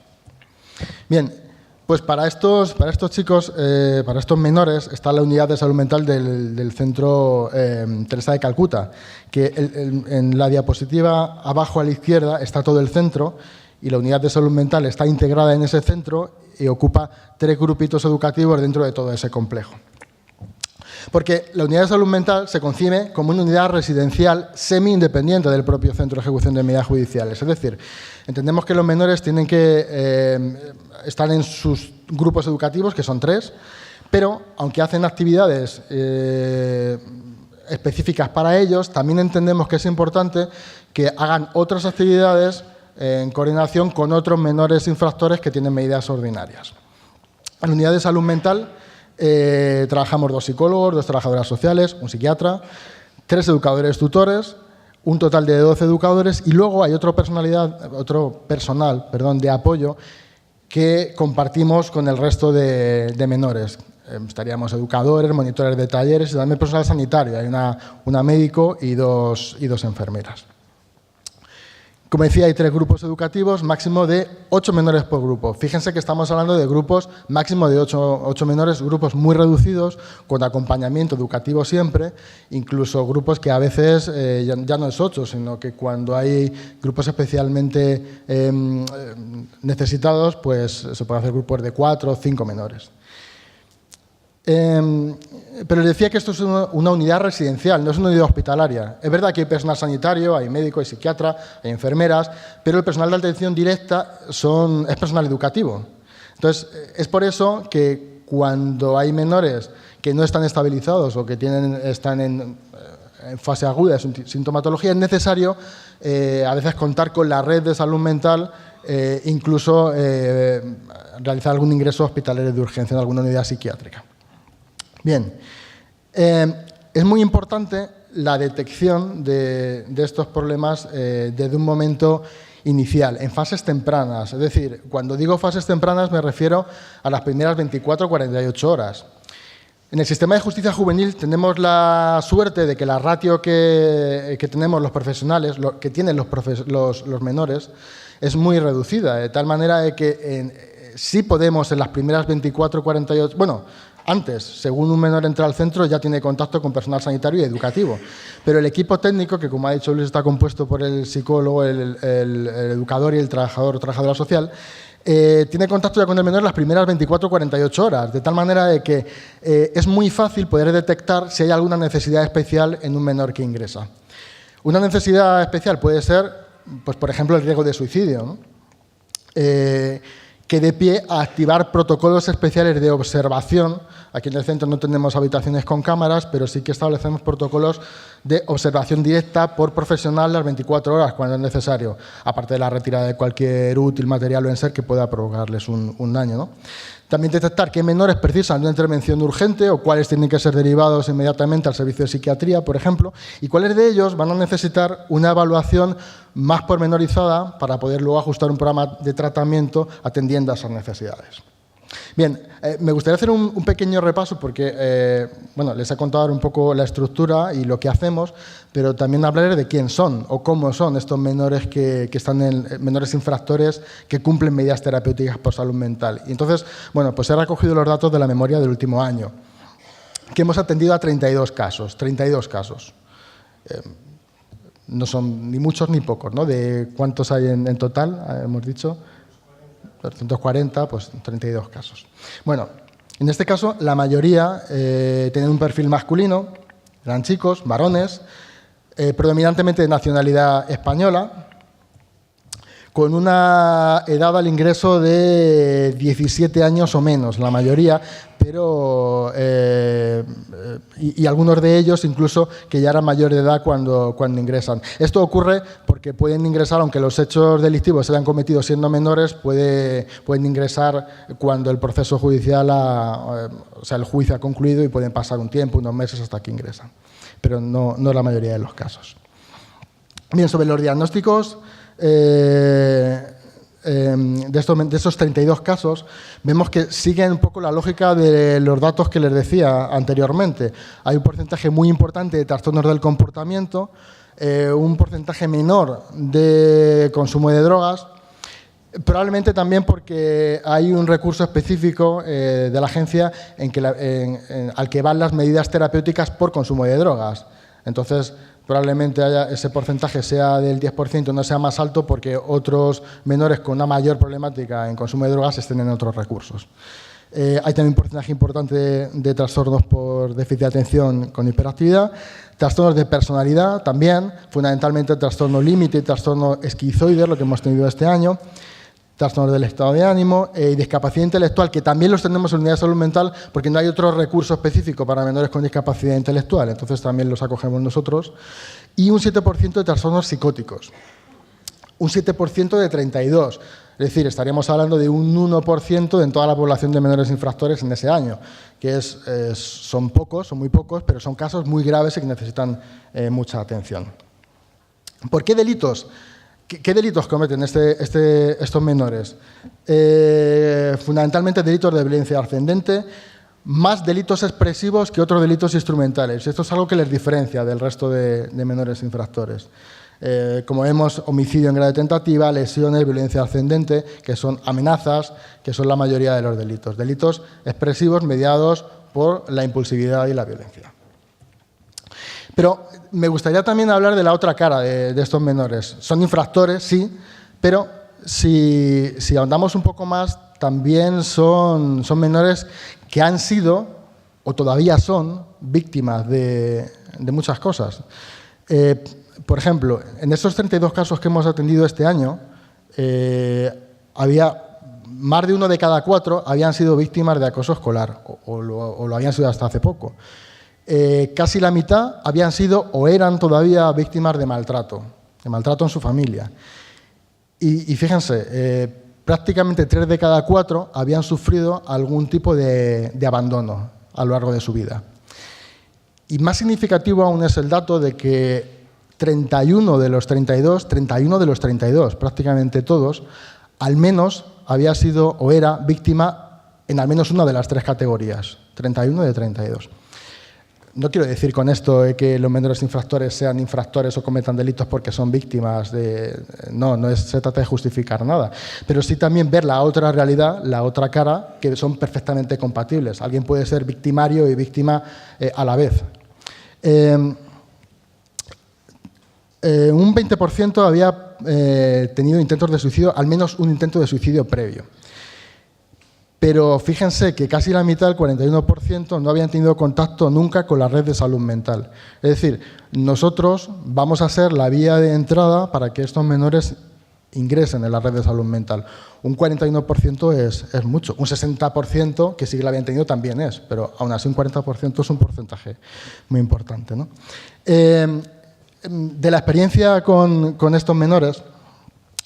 Bien, pues para estos chicos, para estos menores, está la unidad de salud mental del Centro Teresa de Calcuta, que en la diapositiva abajo a la izquierda está todo el centro, y la unidad de salud mental está integrada en ese centro y ocupa 3 grupitos educativos dentro de todo ese complejo. Porque la unidad de salud mental se concibe como una unidad residencial semi-independiente del propio centro de ejecución de medidas judiciales. Es decir, entendemos que los menores tienen que estar en sus grupos educativos, que son 3, pero aunque hacen actividades específicas para ellos, también entendemos que es importante que hagan otras actividades en coordinación con otros menores infractores que tienen medidas ordinarias. En la unidad de salud mental trabajamos 2 psicólogos, 2 trabajadoras sociales, un psiquiatra, 3 educadores tutores, un total de 12 educadores y luego hay otro personal de apoyo que compartimos con el resto de menores. Estaríamos educadores, monitores de talleres y también personal sanitario. Hay una médico y dos enfermeras. Como decía, hay 3 grupos educativos, máximo de 8 menores por grupo. Fíjense que estamos hablando de grupos máximo de 8 menores, grupos muy reducidos, con acompañamiento educativo siempre, incluso grupos que a veces ya no es 8, sino que cuando hay grupos especialmente necesitados, pues se puede hacer grupos de 4 o 5 menores. Pero les decía que esto es una unidad residencial, no es una unidad hospitalaria. Es verdad que hay personal sanitario, hay médico, hay psiquiatra, hay enfermeras, pero el personal de atención directa es personal educativo. Entonces, es por eso que cuando hay menores que no están estabilizados o que están en fase aguda de su sintomatología, es necesario a veces contar con la red de salud mental, incluso realizar algún ingreso hospitalario de urgencia en alguna unidad psiquiátrica. Bien, es muy importante la detección de estos problemas desde un momento inicial, en fases tempranas. Es decir, cuando digo fases tempranas me refiero a las primeras 24 o 48 horas. En el sistema de justicia juvenil tenemos la suerte de que la ratio que tenemos los profesionales, que tienen los menores, es muy reducida, de tal manera de que sí podemos en las primeras 24 o 48... Bueno, antes, según un menor entra al centro, ya tiene contacto con personal sanitario y educativo. Pero el equipo técnico, que como ha dicho Luis, está compuesto por el psicólogo, el educador y el trabajador o trabajadora social, tiene contacto ya con el menor las primeras 24 o 48 horas, de tal manera de que es muy fácil poder detectar si hay alguna necesidad especial en un menor que ingresa. Una necesidad especial puede ser, pues, por ejemplo, el riesgo de suicidio, ¿no? Que dé pie a activar protocolos especiales de observación. Aquí en el centro no tenemos habitaciones con cámaras, pero sí que establecemos protocolos de observación directa por profesional las 24 horas cuando es necesario, aparte de la retirada de cualquier útil, material o enser que pueda provocarles un daño, ¿no? También detectar qué menores precisan de una intervención urgente o cuáles tienen que ser derivados inmediatamente al servicio de psiquiatría, por ejemplo, y cuáles de ellos van a necesitar una evaluación más pormenorizada para poder luego ajustar un programa de tratamiento atendiendo a esas necesidades. Bien, me gustaría hacer un pequeño repaso porque bueno, les he contado un poco la estructura y lo que hacemos, pero también hablaré de quién son o cómo son estos menores que están menores infractores que cumplen medidas terapéuticas por salud mental. Y entonces, bueno, pues he recogido los datos de la memoria del último año, que hemos atendido a 32 casos. No son ni muchos ni pocos, ¿no? ¿De cuántos hay en total? Hemos dicho 240, pues 32 casos. Bueno, en este caso la mayoría tienen un perfil masculino, eran chicos, varones, predominantemente de nacionalidad española, con una edad al ingreso de 17 años o menos, la mayoría, pero y algunos de ellos incluso que ya eran mayor de edad cuando ingresan. Esto ocurre porque pueden ingresar, aunque los hechos delictivos se hayan cometido siendo menores, pueden ingresar cuando el proceso judicial, o sea, el juicio ha concluido y pueden pasar un tiempo, unos meses hasta que ingresan, pero no es la mayoría de los casos. Bien, sobre los diagnósticos, de estos 32 casos, vemos que siguen un poco la lógica de los datos que les decía anteriormente. Hay un porcentaje muy importante de trastornos del comportamiento, un porcentaje menor de consumo de drogas, probablemente también porque hay un recurso específico de la agencia al que van las medidas terapéuticas por consumo de drogas. Entonces, probablemente ese porcentaje sea del 10%, no sea más alto porque otros menores con una mayor problemática en consumo de drogas estén en otros recursos. Hay también un porcentaje importante de trastornos por déficit de atención con hiperactividad, trastornos de personalidad también, fundamentalmente trastorno límite y trastorno esquizoide, lo que hemos tenido este año, trastornos del estado de ánimo y discapacidad intelectual, que también los tenemos en unidad de salud mental porque no hay otro recurso específico para menores con discapacidad intelectual, entonces también los acogemos nosotros, y un 7% de trastornos psicóticos, un 7% de 32, es decir, estaríamos hablando de un 1% en toda la población de menores infractores en ese año, que son pocos, son muy pocos, pero son casos muy graves y que necesitan mucha atención. ¿Por qué delitos? ¿Qué delitos cometen estos menores? Fundamentalmente delitos de violencia ascendente, más delitos expresivos que otros delitos instrumentales. Esto es algo que les diferencia del resto de menores infractores. Como vemos, homicidio en grado de tentativa, lesiones, violencia ascendente, que son amenazas, que son la mayoría de los delitos. Delitos expresivos mediados por la impulsividad y la violencia. Pero me gustaría también hablar de la otra cara de estos menores. Son infractores, sí, pero si ahondamos un poco más, también son menores que han sido o todavía son víctimas de muchas cosas. Por ejemplo, en estos 32 casos que hemos atendido este año, había más de 1 de cada 4 habían sido víctimas de acoso escolar o lo habían sido hasta hace poco. Casi la mitad habían sido o eran todavía víctimas de maltrato en su familia. Y fíjense, prácticamente 3 de cada 4 habían sufrido algún tipo de abandono a lo largo de su vida. Y más significativo aún es el dato de que 31 de los 32, prácticamente todos, al menos había sido o era víctima en al menos una de las 3 categorías, 31 de 32. No quiero decir con esto que los menores infractores sean infractores o cometan delitos porque son víctimas de... No se trata de justificar nada. Pero sí también ver la otra realidad, la otra cara, que son perfectamente compatibles. Alguien puede ser victimario y víctima a la vez. Un 20% había tenido intentos de suicidio, al menos un intento de suicidio previo. Pero fíjense que casi la mitad, el 41%, no habían tenido contacto nunca con la red de salud mental. Es decir, nosotros vamos a ser la vía de entrada para que estos menores ingresen en la red de salud mental. Un 41% es mucho. Un 60% que sí que la habían tenido también es, pero aún así un 40% es un porcentaje muy importante, ¿no? De la experiencia con estos menores,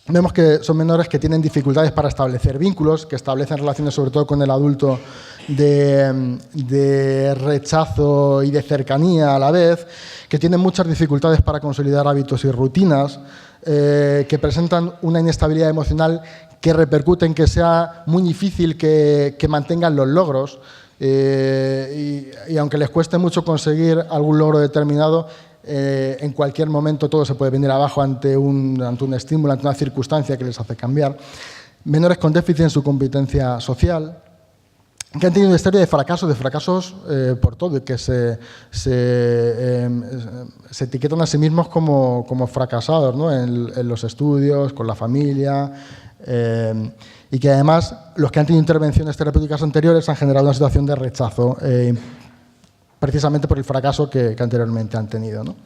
vemos que son menores que tienen dificultades para establecer vínculos, que establecen relaciones sobre todo con el adulto de rechazo y de cercanía a la vez, que tienen muchas dificultades para consolidar hábitos y rutinas, que presentan una inestabilidad emocional que repercute en que sea muy difícil que mantengan los logros y aunque les cueste mucho conseguir algún logro determinado, en cualquier momento todo se puede venir abajo ante un estímulo, ante una circunstancia que les hace cambiar. Menores con déficit en su competencia social, que han tenido una historia de fracasos por todo, y que se etiquetan a sí mismos como fracasados, ¿no? en los estudios, con la familia, y que además los que han tenido intervenciones terapéuticas anteriores han generado una situación de rechazo, precisamente por el fracaso que anteriormente han tenido, ¿no?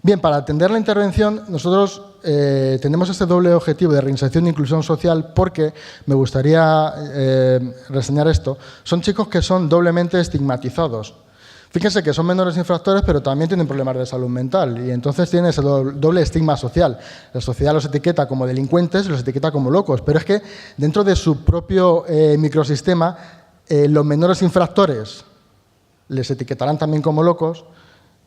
Bien, para atender la intervención, nosotros tenemos este doble objetivo de reinserción e inclusión social porque, me gustaría reseñar esto, son chicos que son doblemente estigmatizados. Fíjense que son menores infractores, pero también tienen problemas de salud mental y entonces tienen ese doble estigma social. La sociedad los etiqueta como delincuentes y los etiqueta como locos, pero es que dentro de su propio microsistema, los menores infractores les etiquetarán también como locos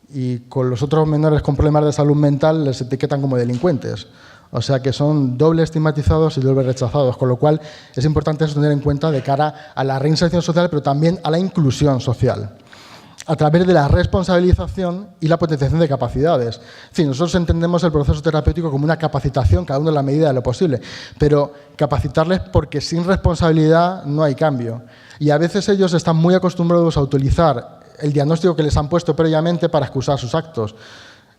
y con los otros menores con problemas de salud mental les etiquetan como delincuentes. O sea que son doble estigmatizados y doble rechazados, con lo cual es importante eso tener en cuenta de cara a la reinserción social, pero también a la inclusión social, a través de la responsabilización y la potenciación de capacidades. En fin, nosotros entendemos el proceso terapéutico como una capacitación, cada uno en la medida de lo posible, pero capacitarles porque sin responsabilidad no hay cambio. Y a veces ellos están muy acostumbrados a utilizar el diagnóstico que les han puesto previamente para excusar sus actos.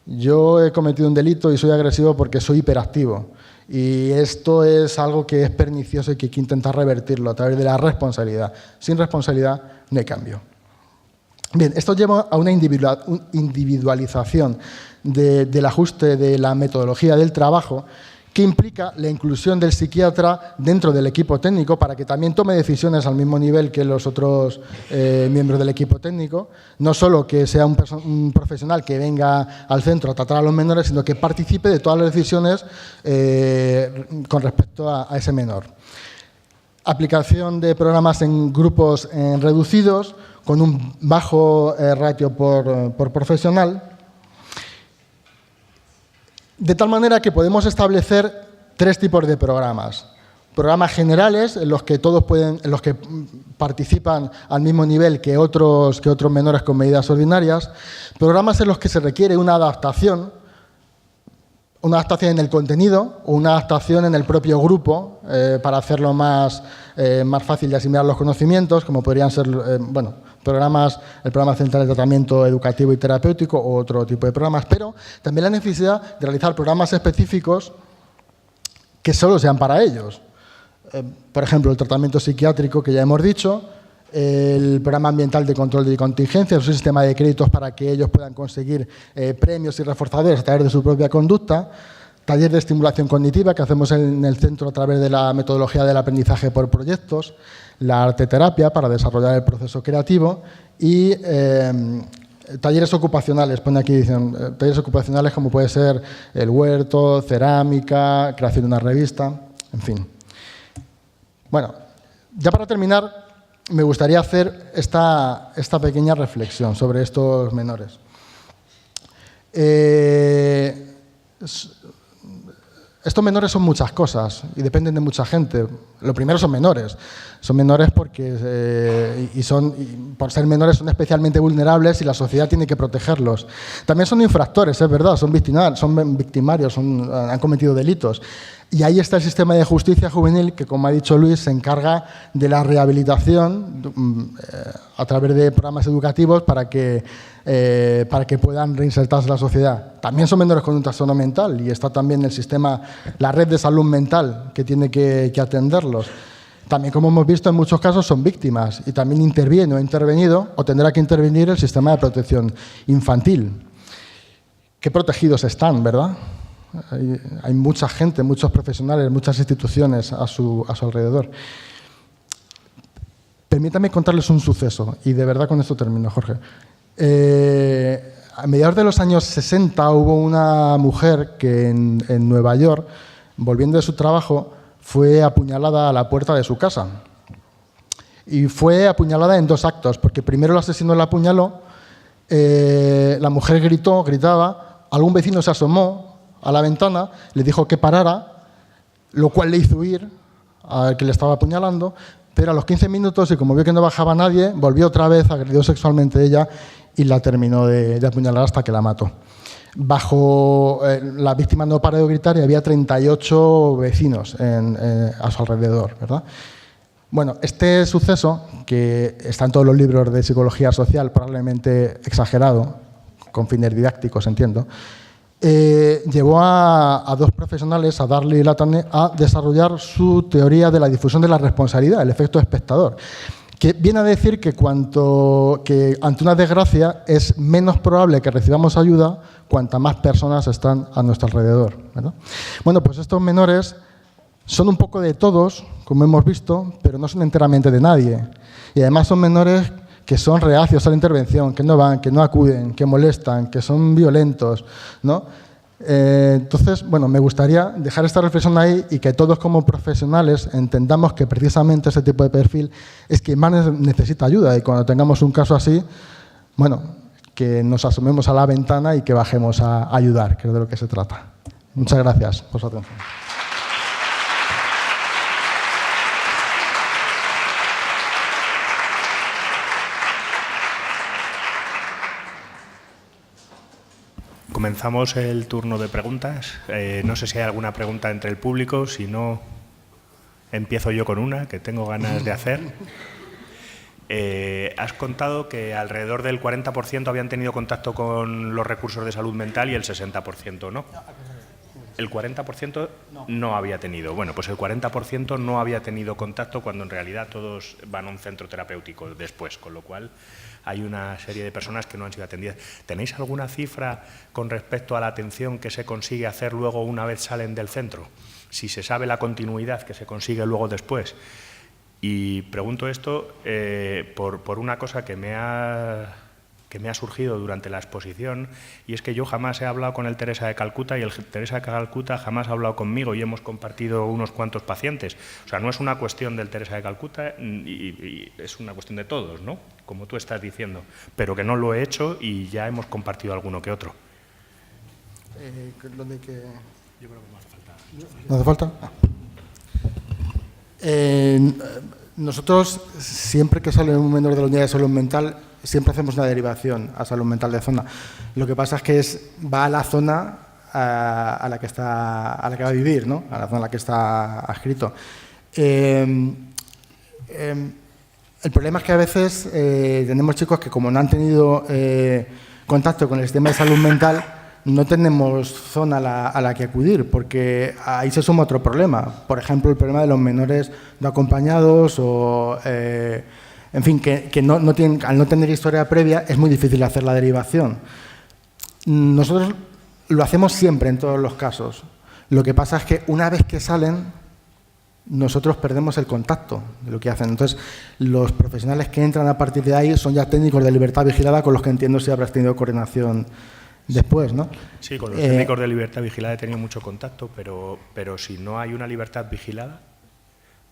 Yo he cometido un delito y soy agresivo porque soy hiperactivo. Y esto es algo que es pernicioso y que hay que intentar revertirlo a través de la responsabilidad. Sin responsabilidad no hay cambio. Bien, esto lleva a una individualización del ajuste de la metodología del trabajo que implica la inclusión del psiquiatra dentro del equipo técnico para que también tome decisiones al mismo nivel que los otros miembros del equipo técnico, no solo que sea un profesional que venga al centro a tratar a los menores, sino que participe de todas las decisiones con respecto a ese menor. Aplicación de programas en grupos reducidos, con un bajo ratio por profesional, de tal manera que podemos establecer 3 tipos de programas. Programas generales en los que participan al mismo nivel que otros menores con medidas ordinarias. Programas en los que se requiere una adaptación en el contenido o una adaptación en el propio grupo para hacerlo más fácil de asimilar los conocimientos, como podrían ser, el programa central de tratamiento educativo y terapéutico o otro tipo de programas, pero también la necesidad de realizar programas específicos que solo sean para ellos. Por ejemplo, el tratamiento psiquiátrico, que ya hemos dicho, el programa ambiental de control de contingencias, un sistema de créditos para que ellos puedan conseguir premios y reforzadores a través de su propia conducta, taller de estimulación cognitiva que hacemos en el centro a través de la metodología del aprendizaje por proyectos, la arteterapia para desarrollar el proceso creativo y talleres ocupacionales, pone aquí, dicen, talleres ocupacionales como puede ser el huerto, cerámica, creación de una revista, en fin. Bueno, ya para terminar, me gustaría hacer esta pequeña reflexión sobre estos menores. Estos menores son muchas cosas y dependen de mucha gente. Lo primero son menores. Son menores porque por ser menores son especialmente vulnerables y la sociedad tiene que protegerlos. También son infractores, es verdad, son victimarios, han cometido delitos. Y ahí está el sistema de justicia juvenil que, como ha dicho Luis, se encarga de la rehabilitación a través de programas educativos para que puedan reinsertarse en la sociedad. También son menores con un trastorno mental y está también el sistema, la red de salud mental que tiene que atenderlos. También, como hemos visto, en muchos casos son víctimas y también interviene o ha intervenido o tendrá que intervenir el sistema de protección infantil. Qué protegidos están, ¿verdad? Hay mucha gente, muchos profesionales, muchas instituciones a su alrededor. Permítame contarles un suceso, y de verdad con esto termino, Jorge. A mediados de los años 60 hubo una mujer que en Nueva York, volviendo de su trabajo, fue apuñalada a la puerta de su casa. Y fue apuñalada en 2 actos, porque primero el asesino la apuñaló, la mujer gritaba, algún vecino se asomó a la ventana, le dijo que parara, lo cual le hizo huir al que le estaba apuñalando, pero a los 15 minutos, y como vio que no bajaba nadie, volvió otra vez, agredió sexualmente a ella y la terminó de apuñalar hasta que la mató. La víctima no paró de gritar y había 38 vecinos a su alrededor, ¿verdad? Bueno, este suceso, que está en todos los libros de psicología social, probablemente exagerado, con fines didácticos, entiendo, llevó a 2 profesionales, a Darley y Latane, a desarrollar su teoría de la difusión de la responsabilidad, el efecto espectador, que viene a decir que ante una desgracia es menos probable que recibamos ayuda cuanta más personas están a nuestro alrededor, ¿verdad? Bueno, pues estos menores son un poco de todos, como hemos visto, pero no son enteramente de nadie. Y además son menores que son reacios a la intervención, que no van, que no acuden, que molestan, que son violentos, ¿no? Entonces, bueno, me gustaría dejar esta reflexión ahí y que todos como profesionales entendamos que precisamente ese tipo de perfil es quien más necesita ayuda y cuando tengamos un caso así, bueno, que nos asomemos a la ventana y que bajemos a ayudar, que es de lo que se trata. Muchas gracias por su atención. Comenzamos el turno de preguntas. No sé si hay alguna pregunta entre el público. Si no, empiezo yo con una que tengo ganas de hacer. Has contado que alrededor del 40% habían tenido contacto con los recursos de salud mental y el 60% no. El 40% no había tenido. Bueno, pues el 40% no había tenido contacto cuando en realidad todos van a un centro terapéutico después, con lo cual hay una serie de personas que no han sido atendidas. ¿Tenéis alguna cifra con respecto a la atención que se consigue hacer luego una vez salen del centro? Si se sabe la continuidad que se consigue luego después. Y pregunto esto por una cosa que me ha surgido durante la exposición, y es que yo jamás he hablado con el Teresa de Calcuta y el Teresa de Calcuta jamás ha hablado conmigo y hemos compartido unos cuantos pacientes. O sea, no es una cuestión del Teresa de Calcuta y es una cuestión de todos, ¿no? Como tú estás diciendo, pero que no lo he hecho y ya hemos compartido alguno que otro. ¿Dónde que...? Yo creo que no hace falta. ¿No hace falta? Ah. Nosotros, siempre que sale un menor de la unidad de salud mental, siempre hacemos una derivación a salud mental de zona. Lo que pasa es que va a la zona a la que va a vivir, ¿no? A la zona a la que está adscrito. El problema es que a veces tenemos chicos que, como no han tenido contacto con el sistema de salud mental, no tenemos zona a la que acudir, porque ahí se suma otro problema. Por ejemplo, el problema de los menores no acompañados o, en fin, que al no tener historia previa es muy difícil hacer la derivación. Nosotros lo hacemos siempre en todos los casos. Lo que pasa es que una vez que salen, nosotros perdemos el contacto de lo que hacen. Entonces, los profesionales que entran a partir de ahí son ya técnicos de libertad vigilada, con los que entiendo si habrás tenido coordinación después, ¿no? Sí, con los técnicos de libertad vigilada he tenido mucho contacto, pero si no hay una libertad vigilada,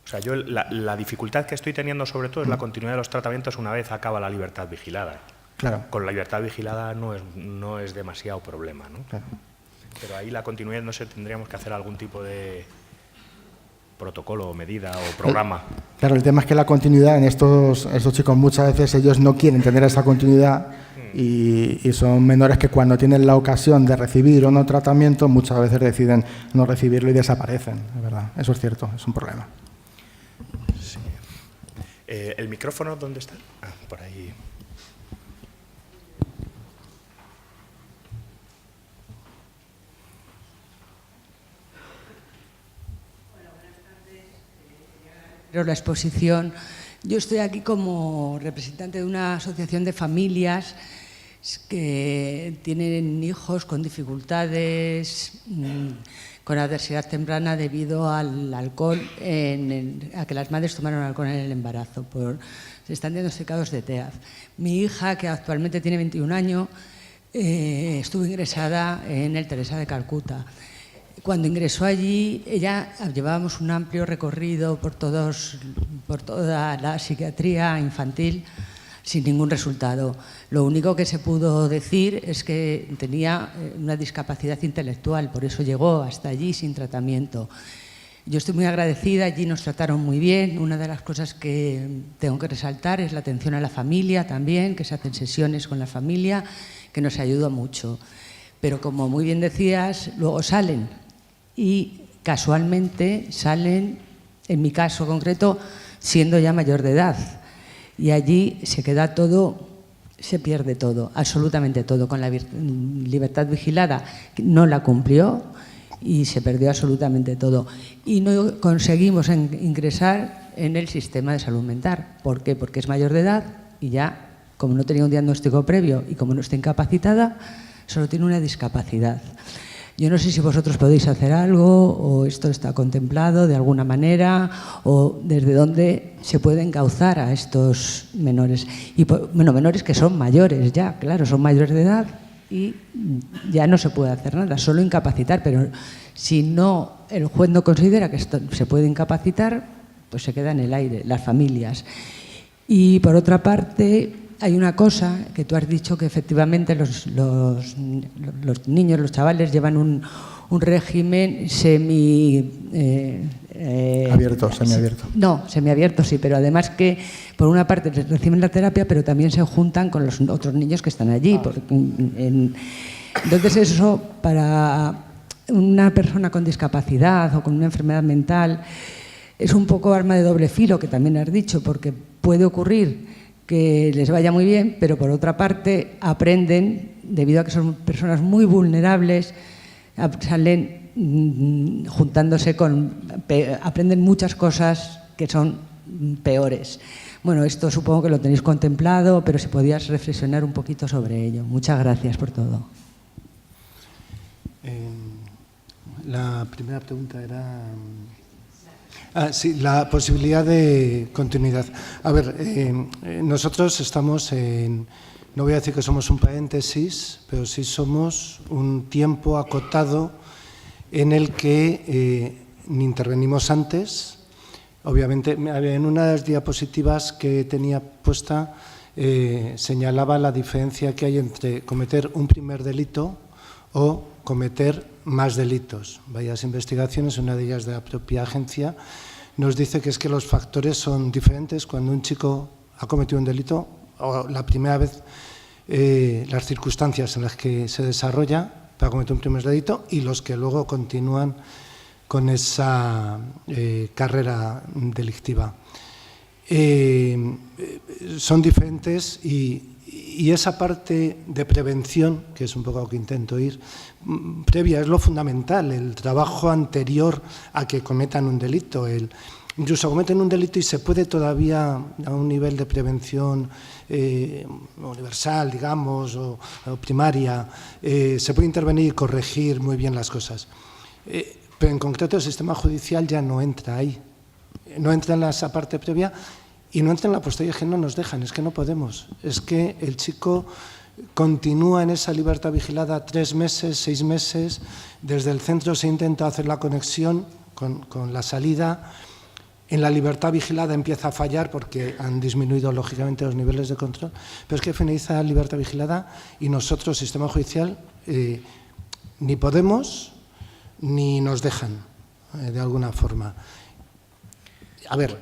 o sea, yo la dificultad que estoy teniendo sobre todo es la continuidad de los tratamientos una vez acaba la libertad vigilada. Claro. Con la libertad vigilada no es demasiado problema, ¿no? Claro. Pero ahí la continuidad, no sé, tendríamos que hacer algún tipo de protocolo o medida o programa. Claro, el tema es que la continuidad en estos chicos, muchas veces ellos no quieren tener esa continuidad y son menores que, cuando tienen la ocasión de recibir o no tratamiento, muchas veces deciden no recibirlo y desaparecen, es verdad. Eso es cierto, es un problema. Sí. ¿El micrófono dónde está? Ah, por ahí. La exposición. Yo estoy aquí como representante de una asociación de familias que tienen hijos con dificultades, con adversidad temprana debido al alcohol, a que las madres tomaron alcohol en el embarazo. Se están diagnosticados de TEAF. Mi hija, que actualmente tiene 21 años, estuvo ingresada en el Teresa de Calcuta. Cuando ingresó allí, llevábamos un amplio recorrido por toda la psiquiatría infantil sin ningún resultado. Lo único que se pudo decir es que tenía una discapacidad intelectual, por eso llegó hasta allí sin tratamiento. Yo estoy muy agradecida, allí nos trataron muy bien. Una de las cosas que tengo que resaltar es la atención a la familia también, que se hacen sesiones con la familia, que nos ayudó mucho. Pero, como muy bien decías, luego salen. Y casualmente salen, en mi caso concreto, siendo ya mayor de edad. Y allí se queda todo, se pierde todo, absolutamente todo. Con la libertad vigilada no la cumplió y se perdió absolutamente todo. Y no conseguimos ingresar en el sistema de salud mental. ¿Por qué? Porque es mayor de edad y ya, como no tenía un diagnóstico previo y como no está incapacitada, solo tiene una discapacidad. Yo no sé si vosotros podéis hacer algo o esto está contemplado de alguna manera o desde dónde se puede encauzar a estos menores. Y bueno, menores que son mayores ya, claro, son mayores de edad y ya no se puede hacer nada, solo incapacitar. Pero si no, el juez no considera que esto se puede incapacitar, pues se queda en el aire, las familias. Y por otra parte, hay una cosa que tú has dicho, que efectivamente los niños, los chavales, llevan un régimen abierto, semiabierto. No, semiabierto sí, pero además que por una parte reciben la terapia, pero también se juntan con los otros niños que están allí. Entonces eso, para una persona con discapacidad o con una enfermedad mental, es un poco arma de doble filo, que también has dicho, porque puede ocurrir que les vaya muy bien, pero por otra parte aprenden, debido a que son personas muy vulnerables, salen juntándose aprenden muchas cosas que son peores. Bueno, esto supongo que lo tenéis contemplado, pero si podías reflexionar un poquito sobre ello. Muchas gracias por todo. La primera pregunta era... sí, la posibilidad de continuidad. A ver, nosotros estamos en... No voy a decir que somos un paréntesis, pero sí somos un tiempo acotado en el que ni intervenimos antes. Obviamente, en una de las diapositivas que tenía puesta señalaba la diferencia que hay entre cometer un primer delito o cometer más delitos. Varias investigaciones, una de ellas de la propia agencia, nos dice que es que los factores son diferentes cuando un chico ha cometido un delito o la primera vez, las circunstancias en las que se desarrolla para cometer un primer delito y los que luego continúan con esa carrera delictiva. Son diferentes y esa parte de prevención, que es un poco a lo que intento ir, previa, es lo fundamental, el trabajo anterior a que cometan un delito. Incluso cometen un delito y se puede todavía, a un nivel de prevención universal, digamos, o primaria, se puede intervenir y corregir muy bien las cosas. Pero en concreto el sistema judicial ya no entra ahí. No entra en esa parte previa y no entra en la posterior, es que no nos dejan, es que no podemos. Es que el chico continúa en esa libertad vigilada 3 meses, 6 meses, desde el centro se intenta hacer la conexión con la salida, en la libertad vigilada empieza a fallar porque han disminuido lógicamente los niveles de control, pero es que finaliza la libertad vigilada y nosotros, sistema judicial, ni podemos ni nos dejan, de alguna forma. A ver,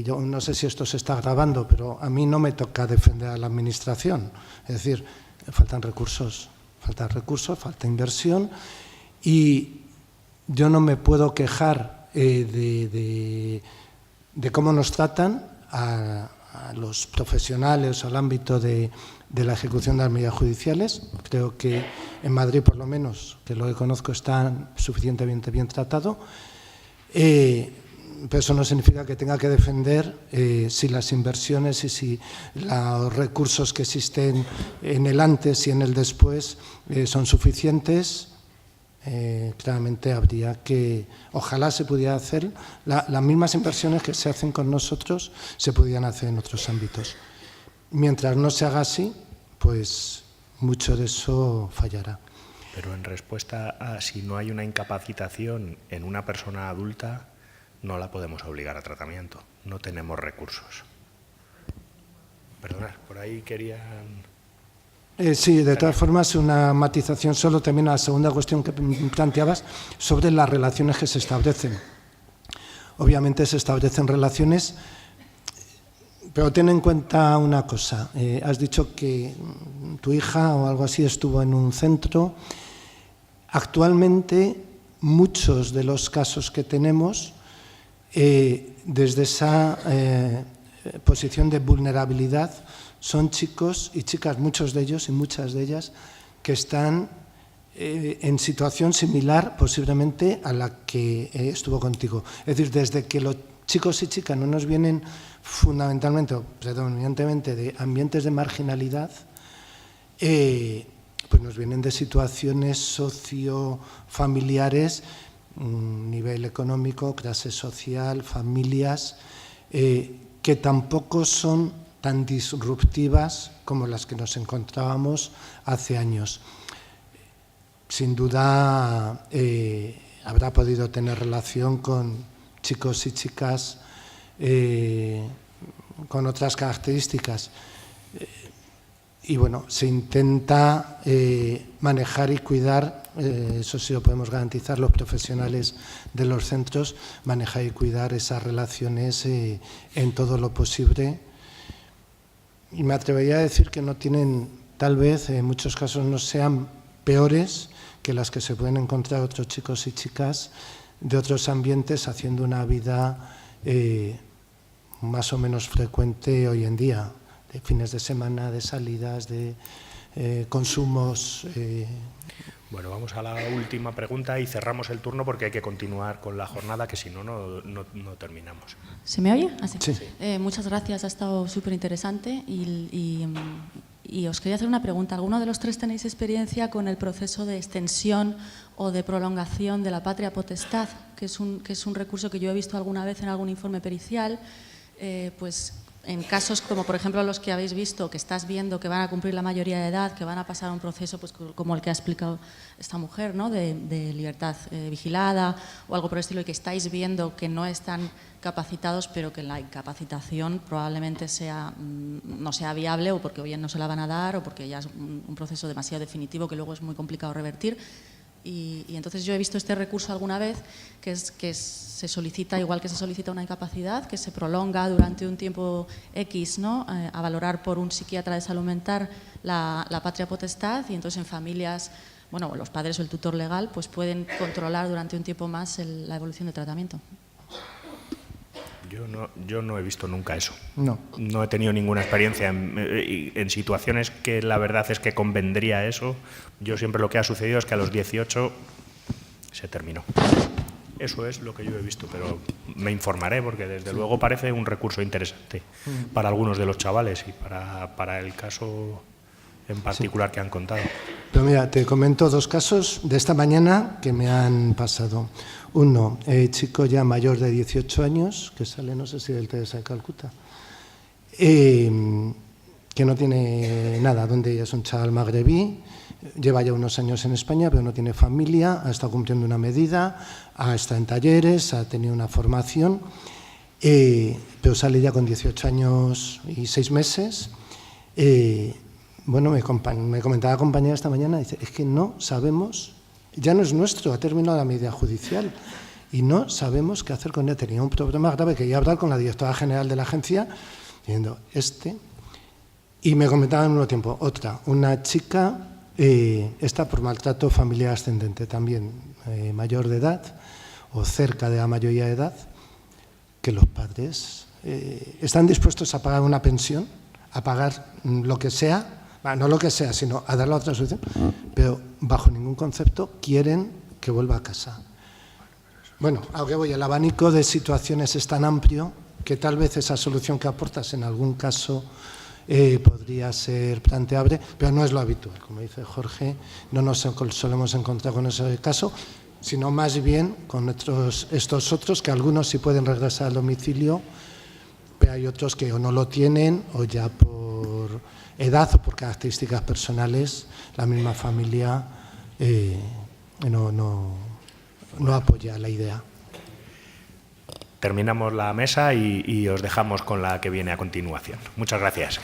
yo no sé si esto se está grabando, pero a mí no me toca defender a la Administración. Es decir, falta recursos, falta inversión y yo no me puedo quejar de cómo nos tratan a los profesionales o al ámbito de la ejecución de las medidas judiciales. Creo que en Madrid, por lo menos, que lo que conozco, está suficientemente bien tratado. Pero eso no significa que tenga que defender si las inversiones y si los recursos que existen en el antes y en el después son suficientes. Claramente habría que, ojalá se pudiera hacer, las mismas inversiones que se hacen con nosotros se pudieran hacer en otros ámbitos. Mientras no se haga así, pues mucho de eso fallará. Pero en respuesta a si no hay una incapacitación en una persona adulta, no la podemos obligar a tratamiento, no tenemos recursos. Perdonad, por ahí querían... Sí, de todas formas, una matización solo también a la segunda cuestión que planteabas sobre las relaciones que se establecen. Obviamente se establecen relaciones, pero ten en cuenta una cosa. Has dicho que tu hija o algo así estuvo en un centro. Actualmente, muchos de los casos que tenemos, desde esa posición de vulnerabilidad, son chicos y chicas, muchos de ellos y muchas de ellas, que están en situación similar posiblemente a la que estuvo contigo. Es decir, desde que los chicos y chicas no nos vienen fundamentalmente o predominantemente de ambientes de marginalidad, pues nos vienen de situaciones sociofamiliares, nivel económico, clase social, familias, que tampoco son tan disruptivas como las que nos encontrábamos hace años. Sin duda habrá podido tener relación con chicos y chicas con otras características. Y bueno, se intenta manejar y cuidar, eso sí lo podemos garantizar los profesionales de los centros, manejar y cuidar esas relaciones en todo lo posible. Y me atrevería a decir que no tienen, tal vez en muchos casos no sean peores que las que se pueden encontrar otros chicos y chicas de otros ambientes haciendo una vida más o menos frecuente hoy en día, de fines de semana, de salidas, de consumos. Bueno, vamos a la última pregunta y cerramos el turno porque hay que continuar con la jornada, que si no, no terminamos. ¿Se me oye? Ah, sí. Sí. Muchas gracias, ha estado súper interesante y os quería hacer una pregunta. ¿Alguno de los tres tenéis experiencia con el proceso de extensión o de prolongación de la patria potestad, que es un recurso que yo he visto alguna vez en algún informe pericial? Pues en casos como, por ejemplo, los que habéis visto, que estás viendo que van a cumplir la mayoría de edad, que van a pasar a un proceso pues, como el que ha explicado esta mujer, ¿no? de libertad vigilada o algo por el estilo, y que estáis viendo que no están capacitados, pero que la incapacitación probablemente no sea viable, o porque bien no se la van a dar, o porque ya es un proceso demasiado definitivo que luego es muy complicado revertir. Y entonces yo he visto este recurso alguna vez, que se solicita, igual que se solicita una incapacidad, que se prolonga durante un tiempo X, ¿no? A valorar por un psiquiatra de salud mental la patria potestad, y entonces en familias, bueno, los padres o el tutor legal pues pueden controlar durante un tiempo más la evolución del tratamiento. Yo no he visto nunca eso. No. No he tenido ninguna experiencia en situaciones que la verdad es que convendría eso. Yo siempre lo que ha sucedido es que a los 18 se terminó. Eso es lo que yo he visto, pero me informaré porque desde luego parece un recurso interesante para algunos de los chavales y para el caso en particular que han contado. Pero mira, te comento 2 casos de esta mañana que me han pasado. Uno, chico ya mayor de 18 años, que sale, no sé si del Teresa de Calcuta, que no tiene nada, donde es un chaval magrebí, lleva ya unos años en España, pero no tiene familia, ha estado cumpliendo una medida, ha estado en talleres, ha tenido una formación, pero sale ya con 18 años y 6 meses. Bueno, me comentaba la compañera esta mañana, dice, es que no sabemos, ya no es nuestro, ha terminado la medida judicial y no sabemos qué hacer con él. Tenía un problema grave que iba a hablar con la directora general de la agencia, diciendo, y me comentaba al mismo tiempo, una chica, está por maltrato familiar ascendente también, mayor de edad o cerca de la mayoría de edad, que los padres están dispuestos a pagar una pensión, a pagar lo que sea, no lo que sea, sino a dar la otra solución, pero bajo ningún concepto quieren que vuelva a casa. Bueno, a que voy, el abanico de situaciones es tan amplio que tal vez esa solución que aportas en algún caso podría ser planteable, pero no es lo habitual. Como dice Jorge, no nos solemos encontrar con ese caso, sino más bien con estos otros, que algunos sí pueden regresar al domicilio, pero hay otros que o no lo tienen o ya por edad o por características personales la misma familia no apoya la idea. Terminamos la mesa y os dejamos con la que viene a continuación. Muchas gracias.